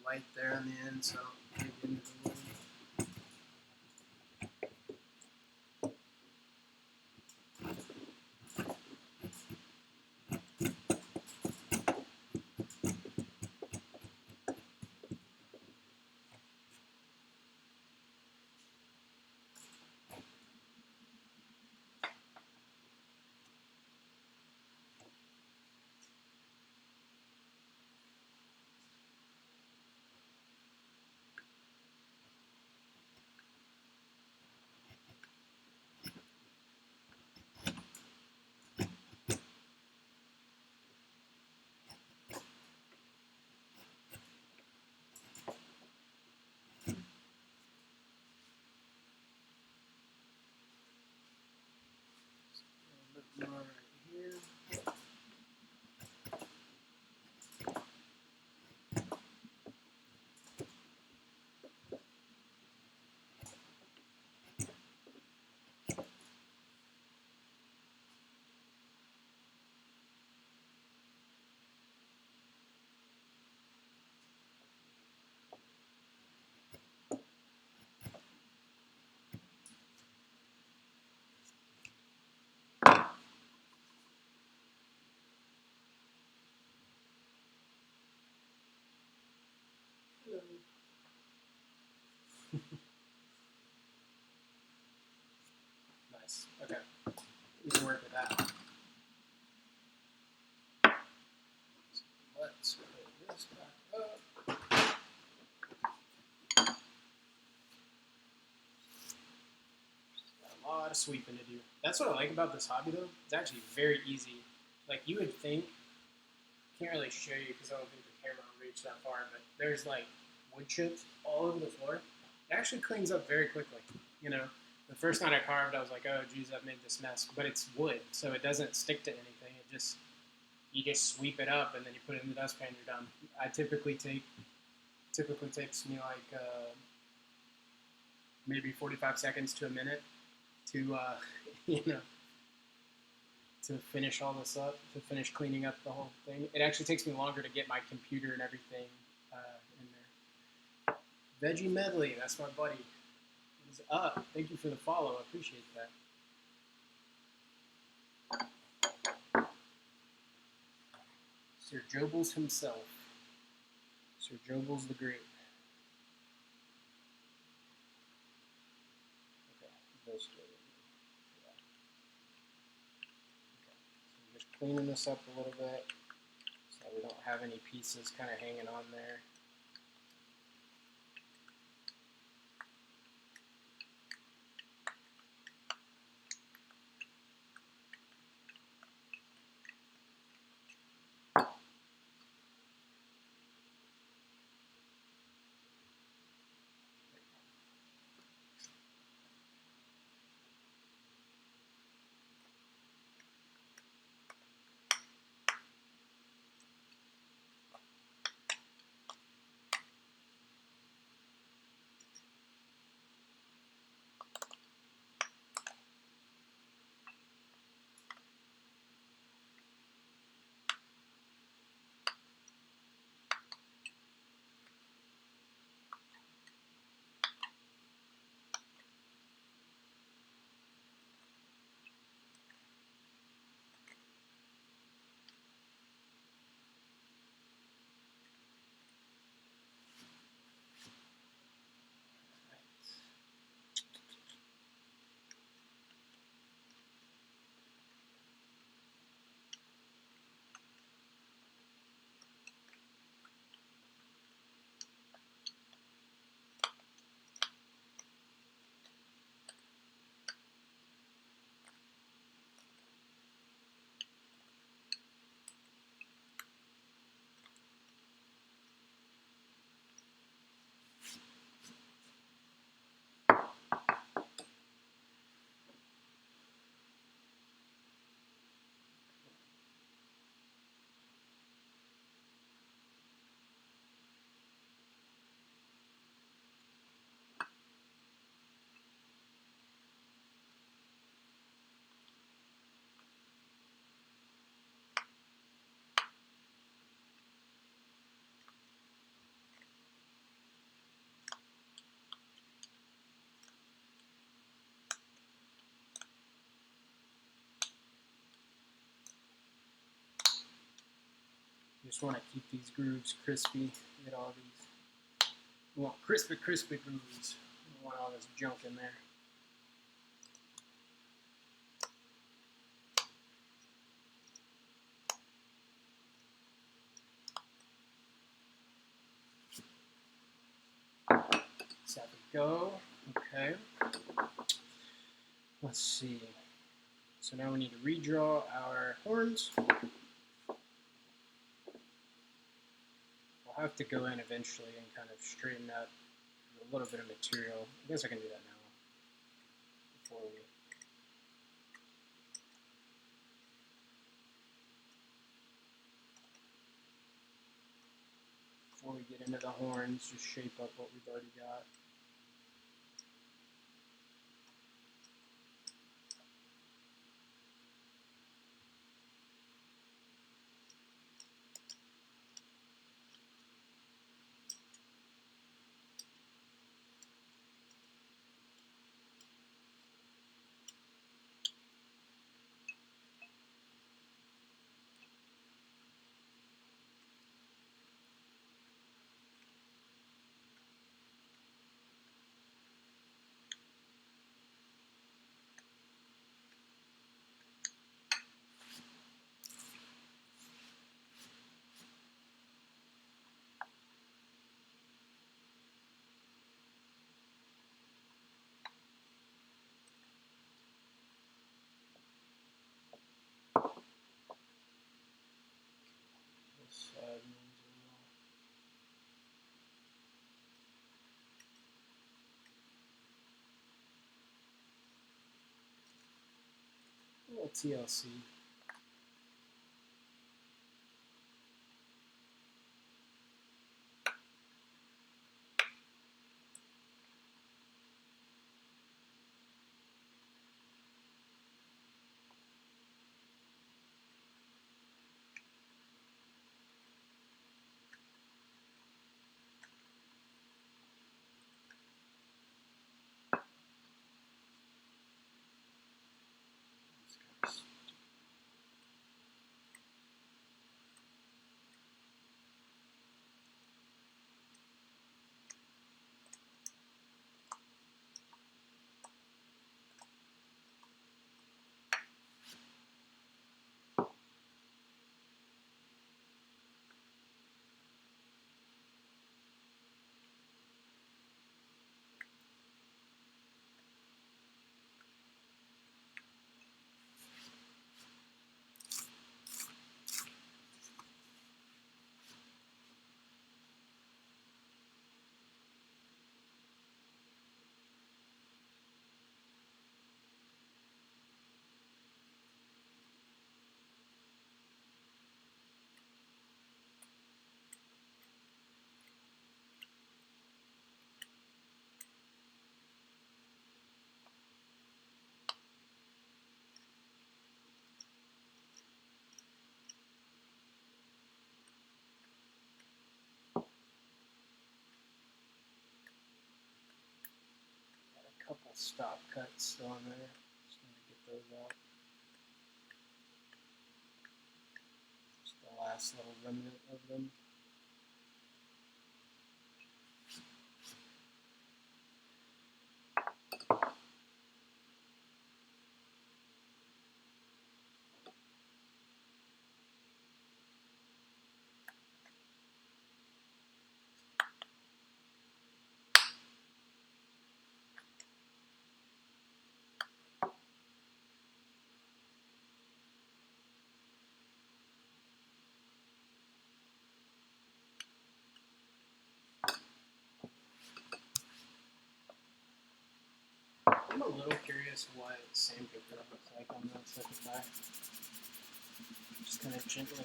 Light there on the end, so I don't dig into the wood. Right here. Nice. Okay. We can work with that. Let's put this back up. Got a lot of sweeping to do. That's what I like about this hobby, though. It's actually very easy. Like, you would think, can't really show you because I don't think the camera will reach that far, but there's like wood chips all over the floor. It actually cleans up very quickly. You know, the first night I carved, I was like, oh, geez, I've made this mess. But it's wood, so it doesn't stick to anything. You just sweep it up and then you put it in the dustpan. You're done. I typically takes me like maybe 45 seconds to a minute to you know, to finish all this up, to finish cleaning up the whole thing. It actually takes me longer to get my computer and everything in there. Veggie Medley, that's my buddy. He's up. Thank you for the follow. I appreciate that. Sir Jobles himself. Sir Jobles the Great. Okay, those two. Yeah. Okay. So I'm just cleaning this up a little bit so we don't have any pieces kind of hanging on there. Just want to keep these grooves crispy. Get all these. We want crispy grooves. We don't want all this junk in there. So there we go. Okay. Let's see. So now we need to redraw our horns. We'll have to go in eventually and kind of straighten out a little bit of material. I guess I can do that now before we before we get into the horns, just shape up what we've already got. This side needs a little TLC. Couple stop cuts still in there. Just need to get those out. Just the last little remnant of them. I'm a little curious what sandpaper looks like on the second back. Just kind of gently.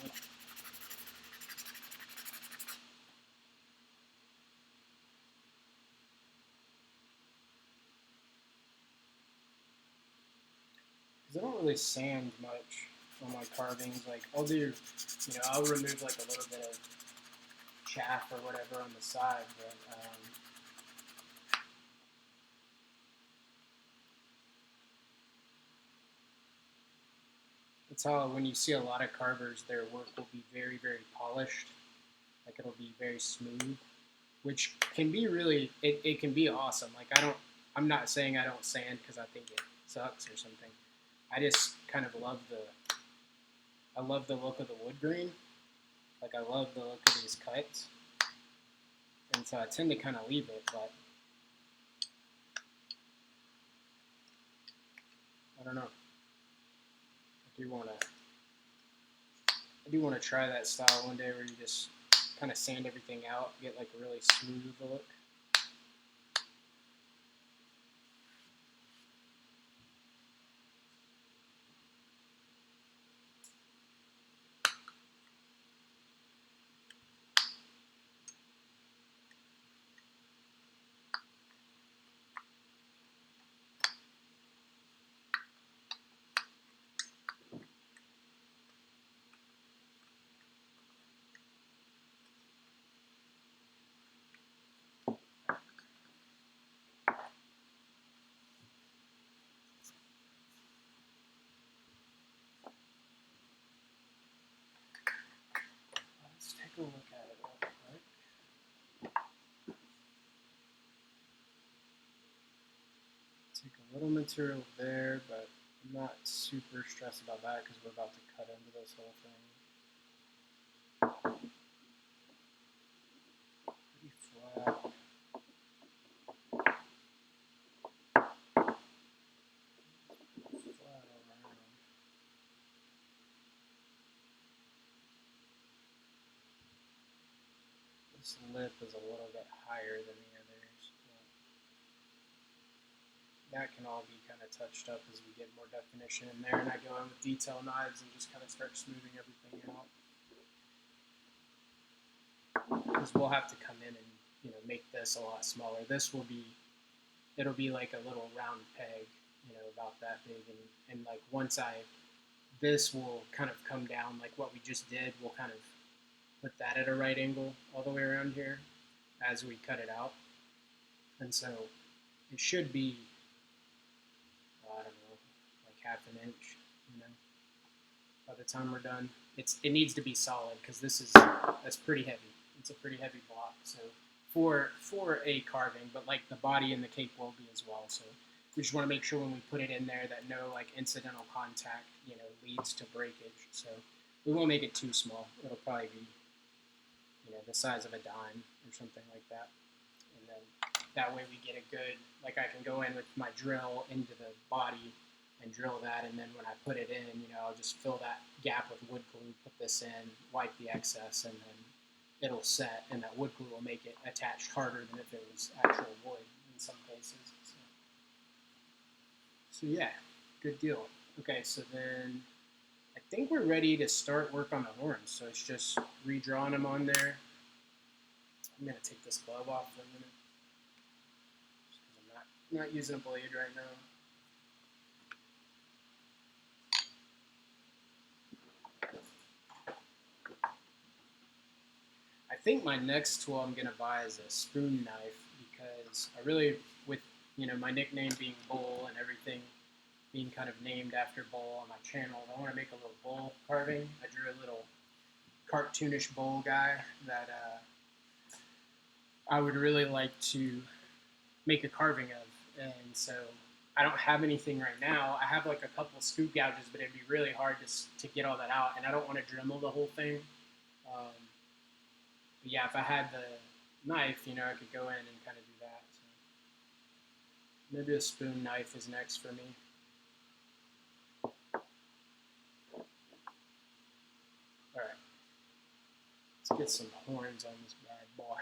Because I don't really sand much on my carvings. Like I'll do, I'll remove like a little bit of chaff or whatever on the side, but it's how when you see a lot of carvers, their work will be very, very polished. Like it'll be very smooth, which can be really, it can be awesome. Like I'm not saying I don't sand because I think it sucks or something. I just kind of love the look of the wood grain. Like I love the look of these cuts. And so I tend to kind of leave it, but I don't know. I do want to try that style one day where you just kind of sand everything out, get like a really smooth look. little material there, but I'm not super stressed about that because we're about to cut into this whole thing. Pretty flat. Flat all around. This lip is a little bit higher than the others. That can all be kind of touched up as we get more definition in there, and I go in with detail knives and just kind of start smoothing everything out. Because we'll have to come in and make this a lot smaller. This will be, it'll be like a little round peg, about that big, and like once this will kind of come down like what we just did. We'll kind of put that at a right angle all the way around here as we cut it out, and so it should be, I don't know, like half an inch, by the time we're done. It needs to be solid because that's pretty heavy. It's a pretty heavy block, so for a carving, but like the body and the cake will be as well. So we just want to make sure when we put it in there that no like incidental contact, leads to breakage. So we won't make it too small. It'll probably be, the size of a dime or something like that. And then that way we get a good, like I can go in with my drill into the body and drill that, and then when I put it in, I'll just fill that gap with wood glue, put this in, wipe the excess, and then it'll set, and that wood glue will make it attached harder than if it was actual wood in some cases. So yeah, good deal. Okay, so then I think we're ready to start work on the horns. So it's just redrawing them on there. I'm gonna take this glove off for a minute, just because I'm not using a blade right now. I think my next tool I'm gonna buy is a spoon knife because I really, with my nickname being Bull and everything being kind of named after bull on my channel, I want to make a little bull carving. I drew a little cartoonish bull guy that I would really like to make a carving of, and so I don't have anything right now. I have like a couple scoop gouges, but it'd be really hard to get all that out, and I don't want to Dremel the whole thing. But yeah, if I had the knife, I could go in and kind of do that. So maybe a spoon knife is next for me. Alright, let's get some horns on this bad boy.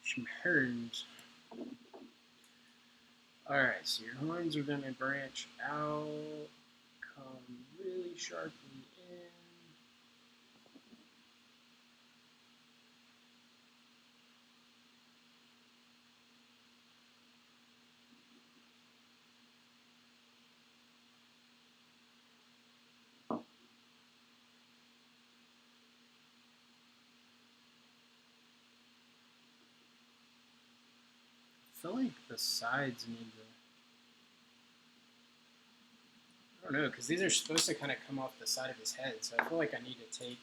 Some horns. Alright, so your horns are going to branch out, come really sharply in. I feel like the sides need to, I don't know, because these are supposed to kind of come off the side of his head, so I feel like I need to take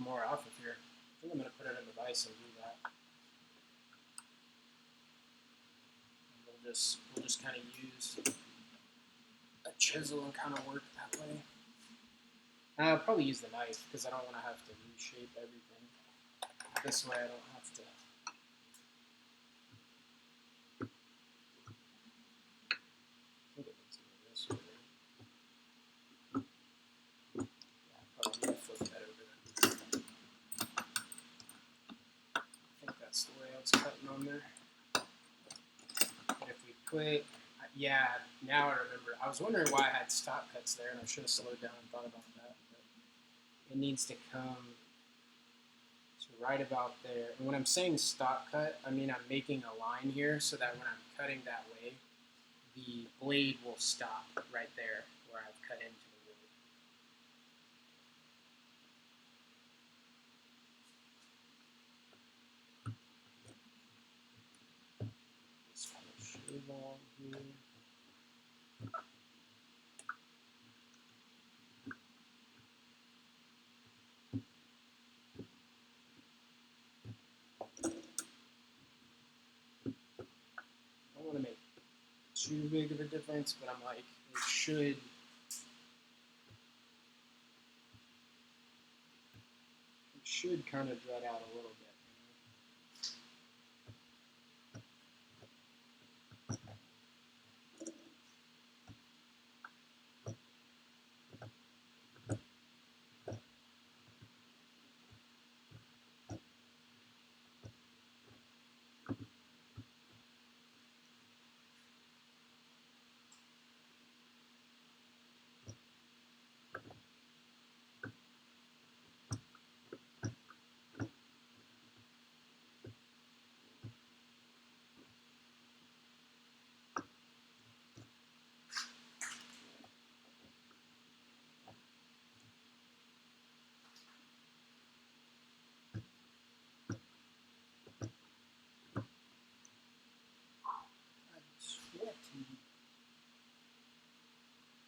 more off of here. I think I'm going to put it in the vise and do that. And we'll just kind of use a chisel and kind of work that way. I'll probably use the knife because I don't want to have to reshape everything. This way I don't have to. I think it needs to go this way. Yeah, I probably need to flip that over. I think that's the way I was cutting on there. And if we put, yeah, now I remember. I was wondering why I had stop cuts there, and I should have slowed down and thought about that. But it needs to come to right about there. And when I'm saying stop cut, I mean I'm making a line here so that when I'm cutting that way, the blade will stop right there where I've cut into the wood. Just kind of shave on here. too big of a difference, but I'm like, it should kind of dread out a little bit.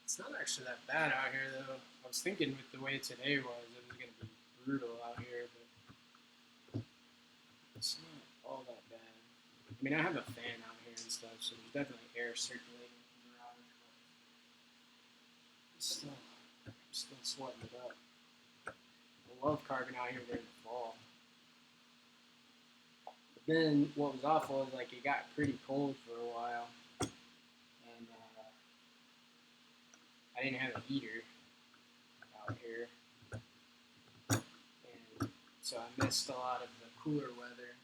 It's not actually that bad out here, though. I was thinking with the way today was, it was going to be brutal out here, but it's not all that bad. I mean, I have a fan out here and stuff, so there's definitely air circulating in the garage, but I'm still sweating it up. I love carving out here during the fall. But then what was awful is like it got pretty cold for a while, and I didn't have a heater out here, and so I missed a lot of the cooler weather.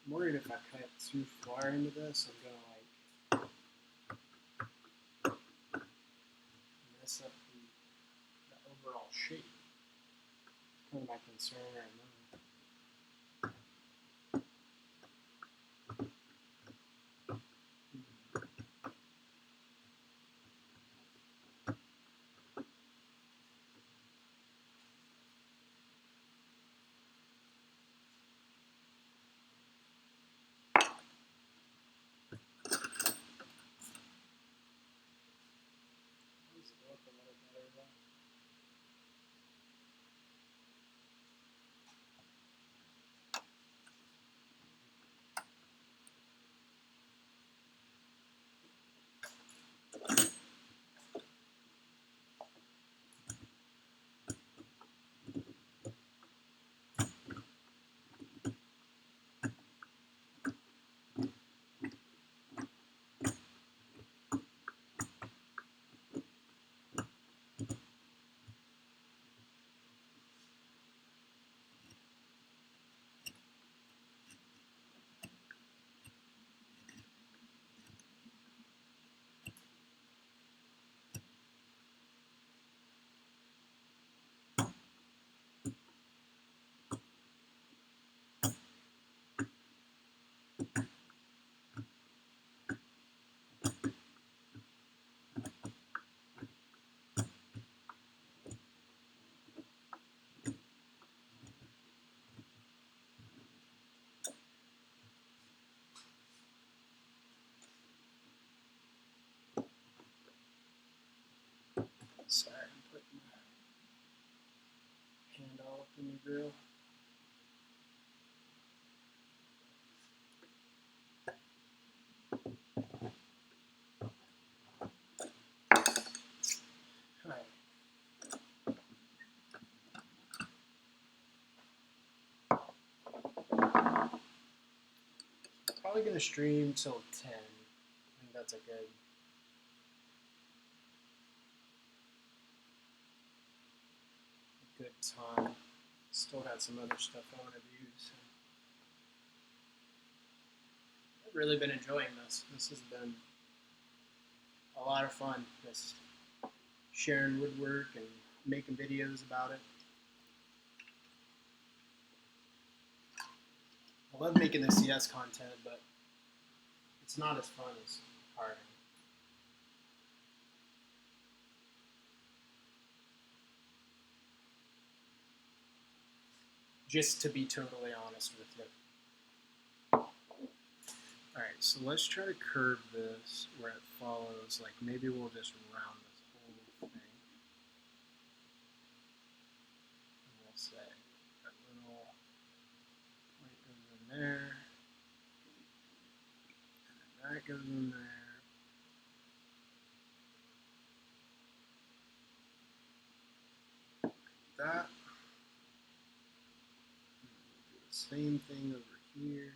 I'm worried if I cut too far into this, I'm gonna like mess up the overall shape. Kind of my concern right now. Does it look a little better though? Sorry, I'm putting my hand all up in the grill. Alright. probably going to stream till 10. I think that's a good time. Still got some other stuff I want to do. So. I've really been enjoying this. This has been a lot of fun. Just sharing woodwork and making videos about it. I love making the CS content, but it's not as fun as carving. Just to be totally honest with you. Alright, so let's try to curve this where it follows. Like maybe we'll just round this whole thing. And we'll say that little point goes in there. And then that goes in there. That. Do the same thing over here.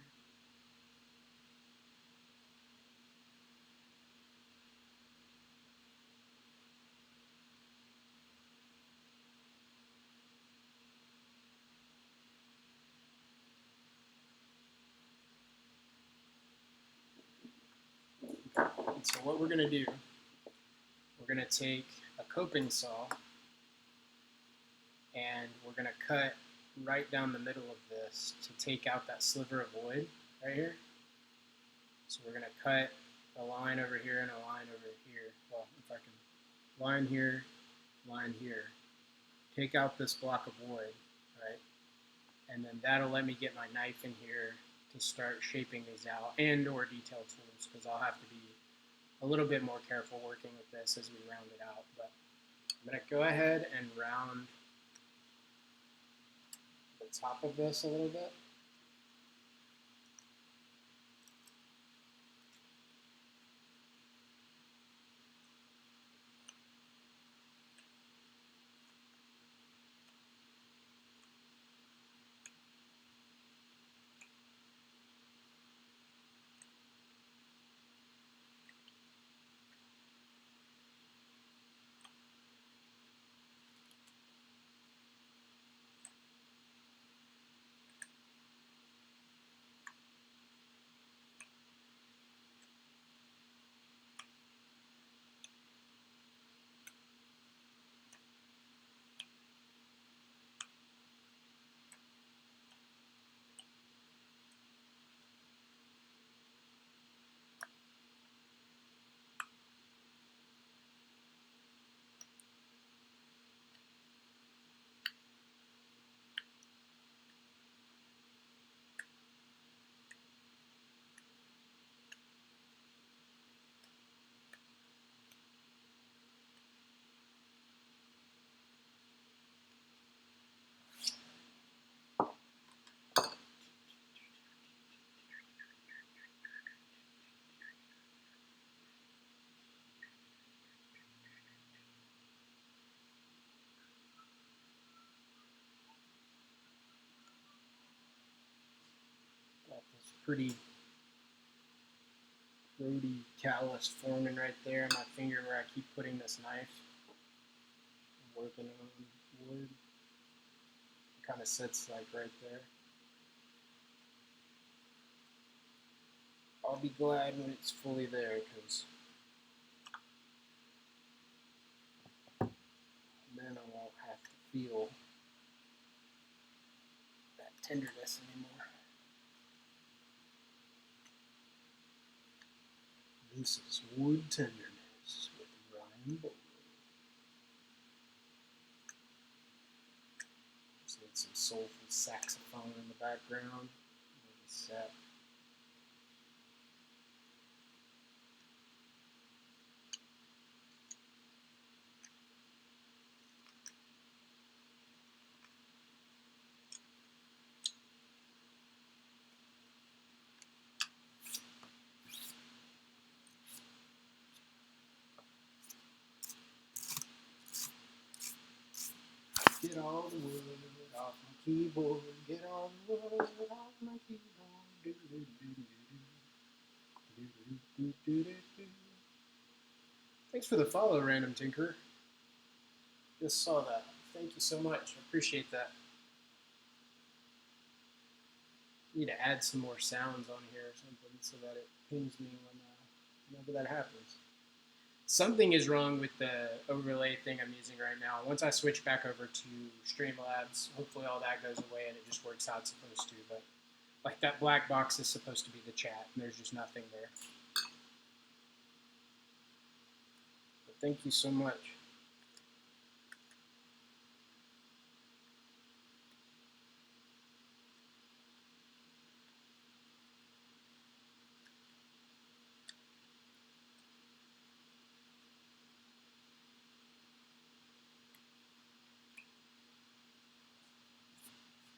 And so what we're going to do, we're going to take a coping saw and we're going to cut right down the middle of this to take out that sliver of wood right here. So we're going to cut a line over here and a line over here. Well, if I can, line here, take out this block of wood, right? And then that'll let me get my knife in here to start shaping these out, and or detail tools, because I'll have to be a little bit more careful working with this as we round it out. But I'm going to go ahead and round the top of this a little bit. Got this pretty throaty callus forming right there in my finger where I keep putting this knife. I'm working on wood. It kind of sits like right there. I'll be glad when it's fully there, because then I won't have to feel that tenderness anymore. This is Wood Tenderness with Ryan Bowler. Just need some soulful saxophone in the background. Set. Get all the wood off my keyboard. Get all the wood off my keyboard. Do, do, do, do, do. Thanks for the follow, Random Tinker. Just saw that. Thank you so much. I appreciate that. Need to add some more sounds on here or something so that it pings me whenever that happens. Something is wrong with the overlay thing I'm using right now. Once I switch back over to Streamlabs, hopefully all that goes away and it just works how it's supposed to. But like that black box is supposed to be the chat, and there's just nothing there. But thank you so much.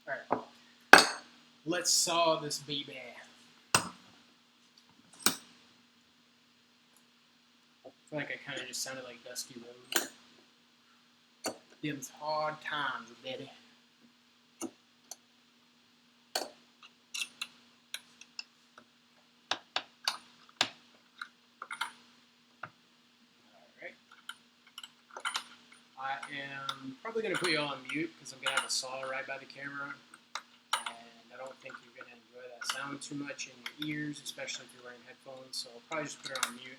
All right, let's saw this baby. I feel like I kind of just sounded like Dusty Rhodes. Them's hard times, Betty. Alright. I am probably going to put you all on mute because I'm going to have a saw right by the camera. And I don't think you're going to enjoy that sound too much in your ears, especially if you're wearing headphones. So I'll probably just put it on mute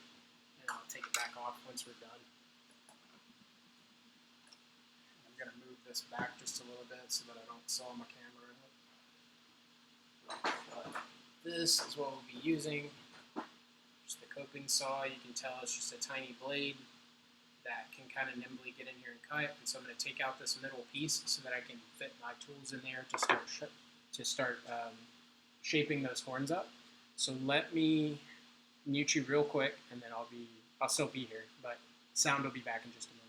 and I'll take it back off once we're done. I'm going to move this back just a little bit so that I don't saw my camera. But this is what we'll be using. Just the coping saw. You can tell it's just a tiny blade that can kind of nimbly get in here and cut. And so I'm going to take out this middle piece so that I can fit my tools in there to start shaping those horns up. So let me mute you real quick, and then I'll still be here, but sound will be back in just a minute.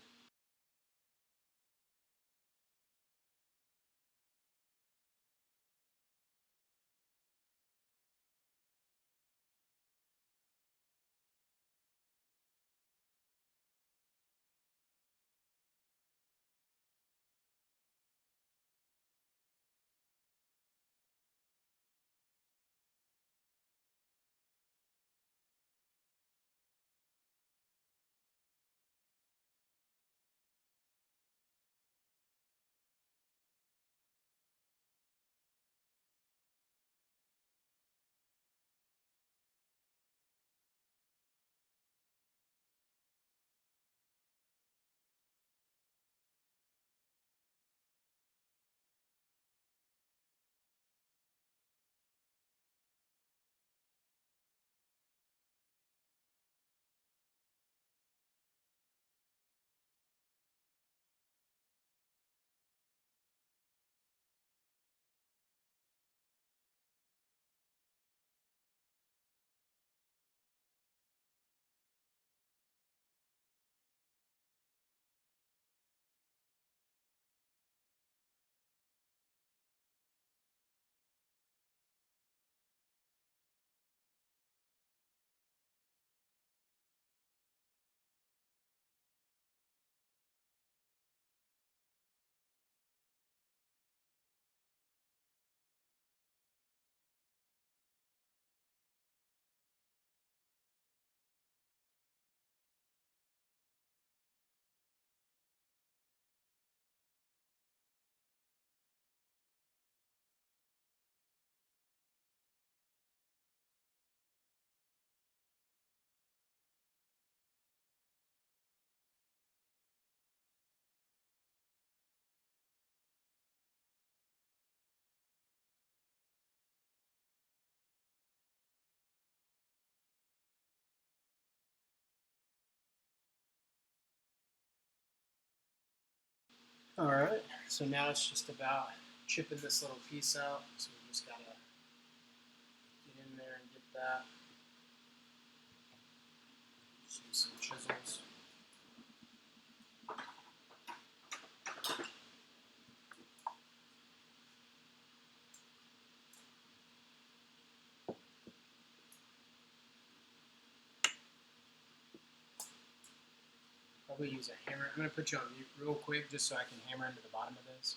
All right, so now it's just about chipping this little piece out. So we just gotta get in there and get that. Just use some chisels. Probably use a hammer. I'm gonna put you on mute real quick just so I can hammer into the bottom of this.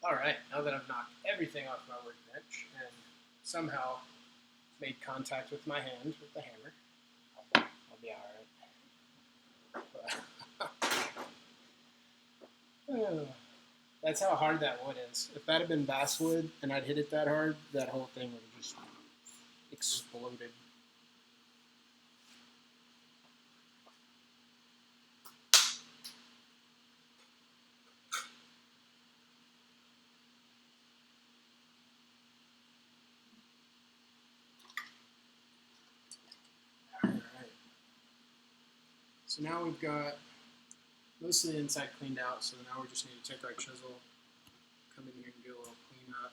Alright, now that I've knocked everything off my workbench and somehow made contact with my hand with the hammer, I'll be alright. That's how hard that wood is. If that had been basswood and I'd hit it that hard, that whole thing would have just exploded. Alright. So now we've got most of the inside cleaned out, so now we just need to take our chisel, come in here and do a little cleanup.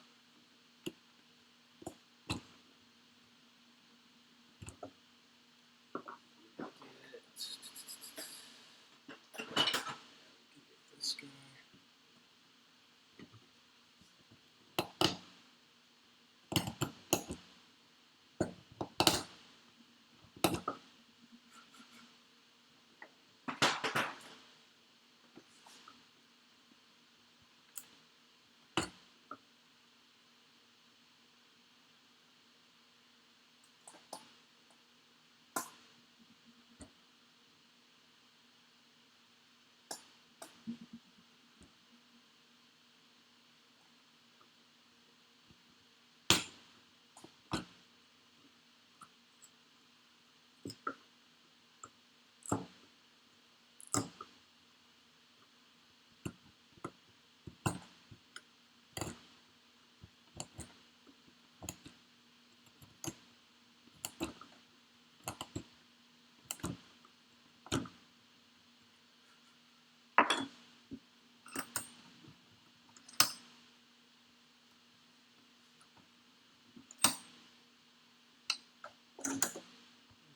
Get this guy.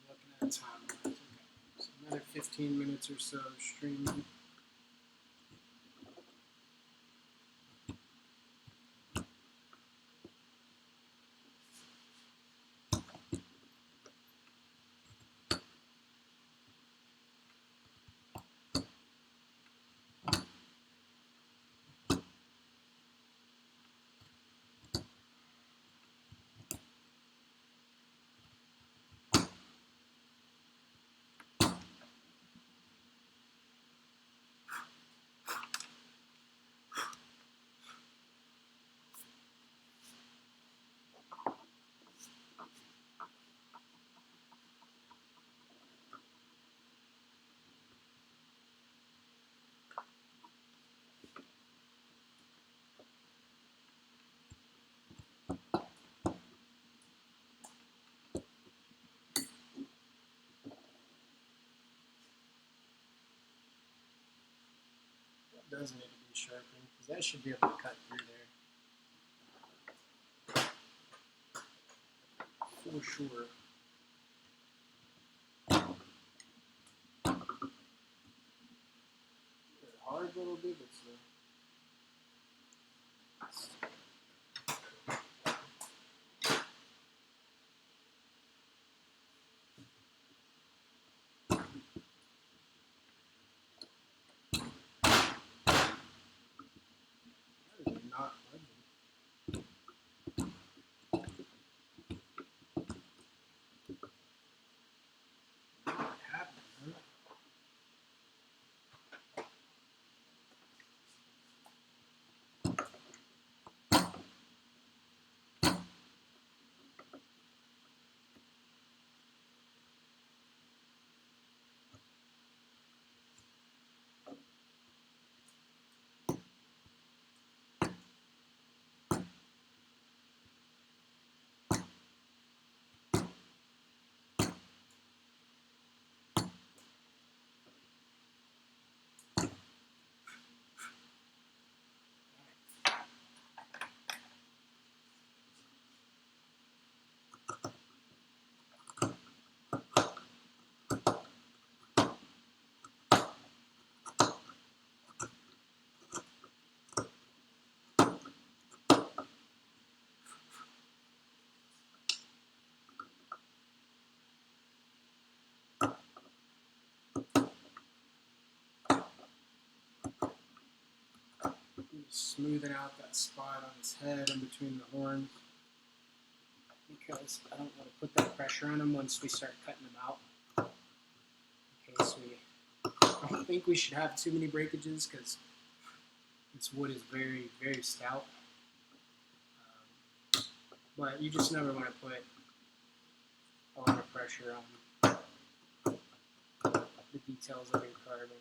Looking at time. Okay. So another 15 minutes or so of streaming. That does need to be sharpened because that should be able to cut through there for sure. Hard little divots though. That is not budging. What happened, huh? smoothing out that spot on his head in between the horns because I don't want to put that pressure on him once we start cutting him out. In case I don't think we should have too many breakages because this wood is very, very stout. But you just never want to put a lot of pressure on the details of your carving.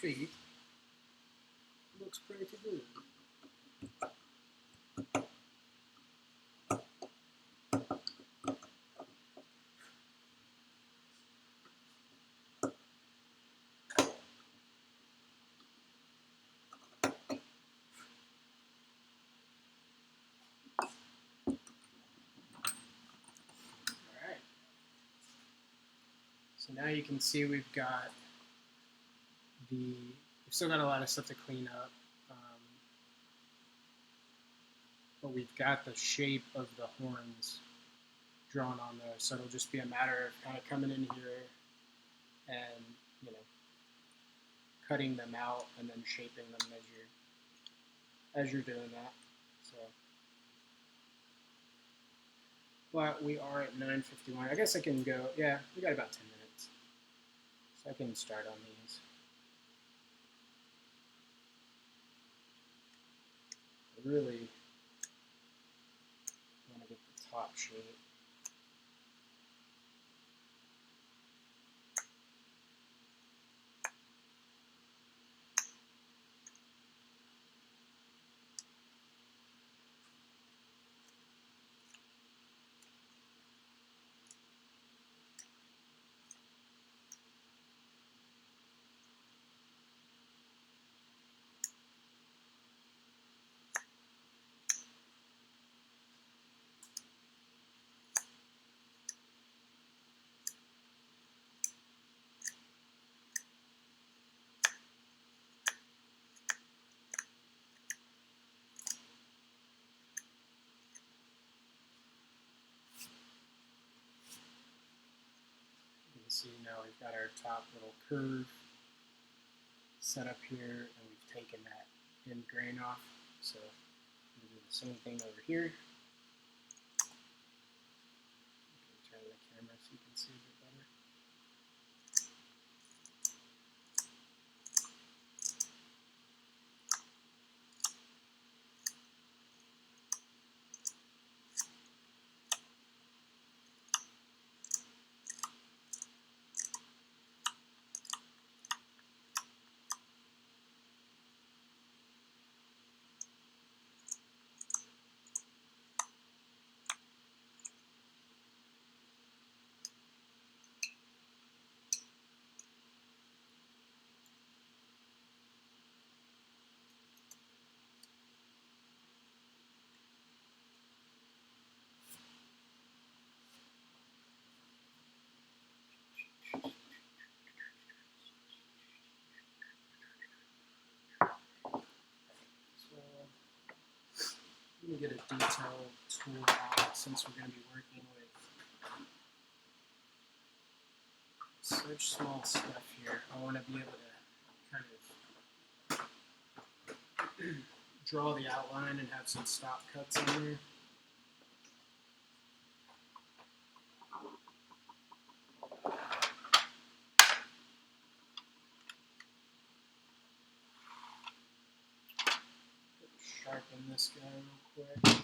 Feet looks pretty good. Alright. So now you can see we've still got a lot of stuff to clean up. But we've got the shape of the horns drawn on there. So it'll just be a matter of kind of coming in here and, cutting them out and then shaping them as you're doing that. So, but we are at 9:51. I guess I can go. Yeah, we got about 10 minutes, so I can start on these. I really want to get the top shape. You can see now we've got our top little curve set up here, and we've taken that end grain off. So we'll do the same thing over here. Turn the camera so you can see a bit better. Let me get a detail tool out since we're going to be working with such small stuff here. I want to be able to kind of draw the outline and have some stop cuts in there. Sharpen this guy real quick.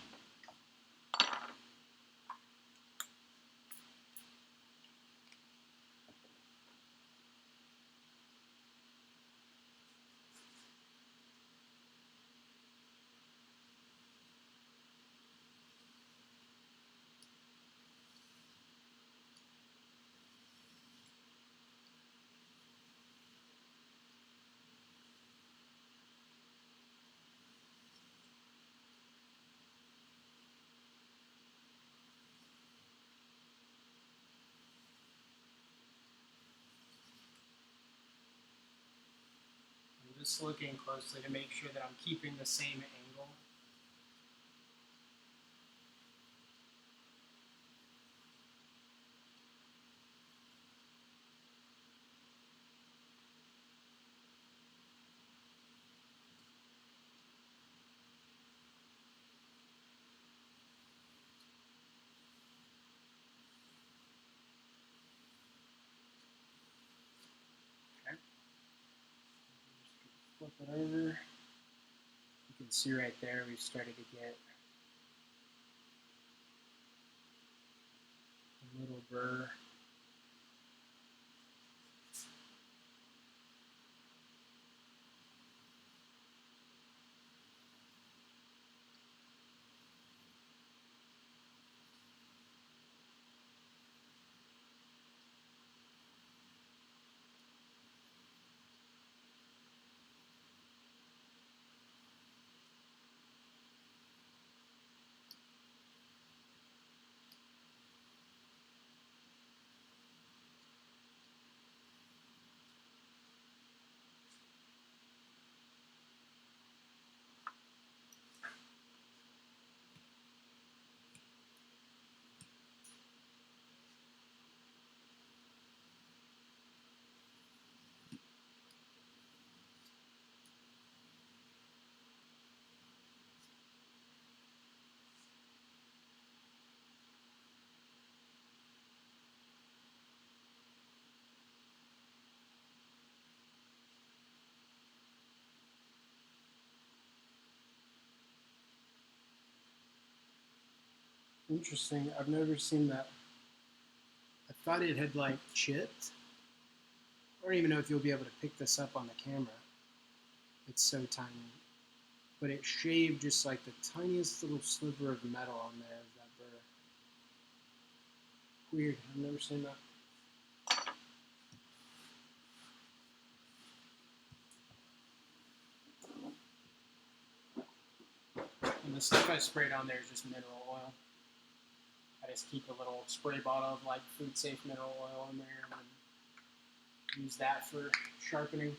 Just looking closely to make sure that I'm keeping the same angle. Okay. Flip it over. You can see right there we've started to get a little burr. Interesting. I've never seen that. I thought it had like chipped. I don't even know if you'll be able to pick this up on the camera. It's so tiny. But it shaved just like the tiniest little sliver of metal on there of that burr. Weird. I've never seen that. And the stuff I sprayed on there is just mineral oil. I just keep a little spray bottle of like food safe mineral oil in there and use that for sharpening.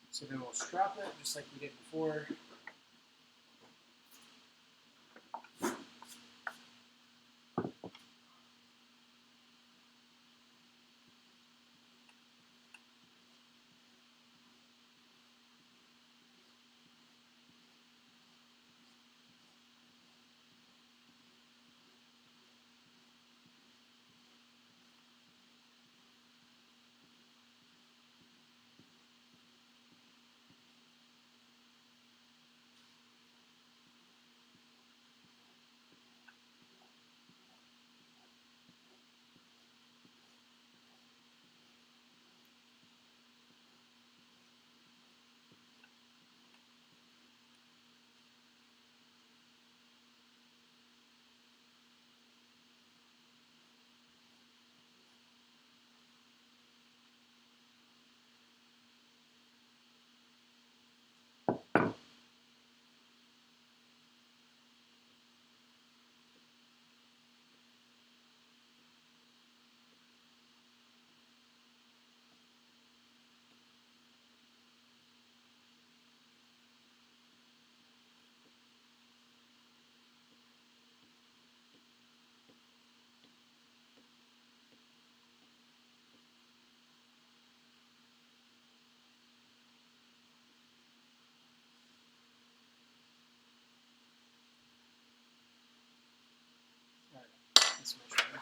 So then we'll strap it just like we did before. That's much better.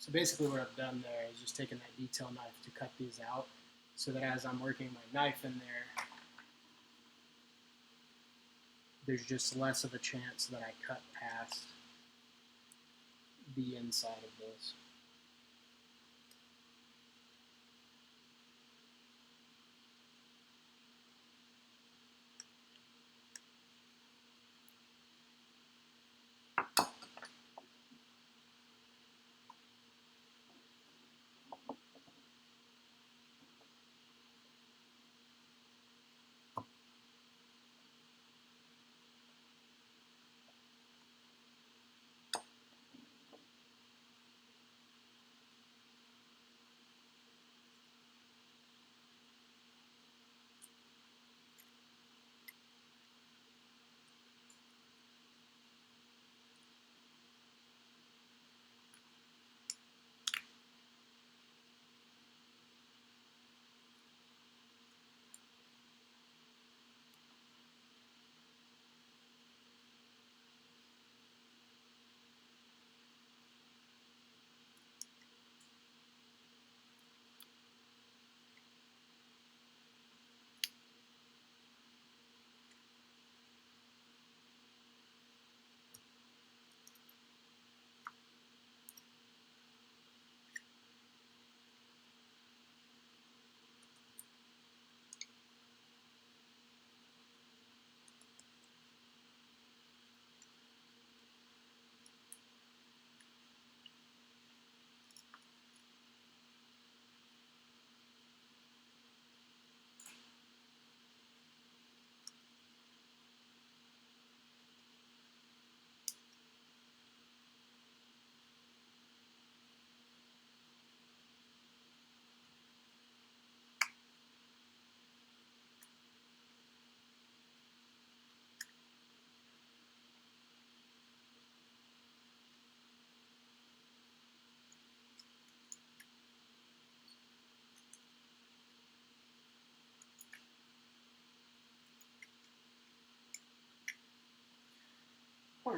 So basically what I've done there is just taken that detail knife to cut these out so that as I'm working my knife in there, there's just less of a chance that I cut past the inside of this.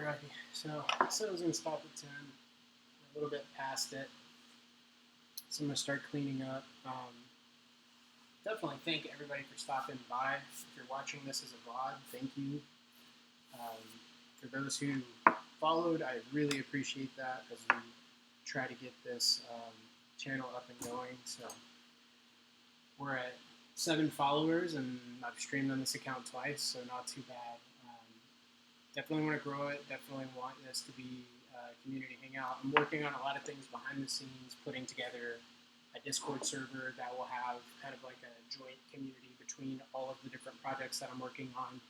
Alrighty, so I said I was going to stop at 10. We're a little bit past it. So I'm going to start cleaning up. Definitely thank everybody for stopping by. If you're watching this as a VOD, thank you. For those who followed, I really appreciate that as we try to get this channel up and going. So we're at 7 followers, and I've streamed on this account twice, so not too bad. Definitely want to grow it. Definitely want this to be a community hangout. I'm working on a lot of things behind the scenes, putting together a Discord server that will have kind of like a joint community between all of the different projects that I'm working on.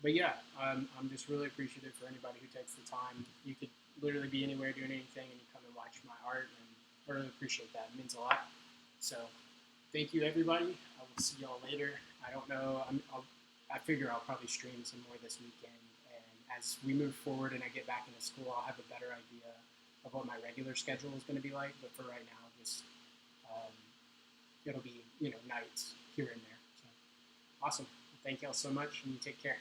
But yeah, I'm just really appreciative for anybody who takes the time. You could literally be anywhere doing anything, and you come and watch my art, and I really appreciate that. It means a lot. So thank you, everybody. I will see y'all later. I don't know. I figure I'll probably stream some more this weekend, and as we move forward and I get back into school, I'll have a better idea of what my regular schedule is going to be like. But for right now, just it'll be nights here and there. So awesome. Thank y'all so much, and you take care.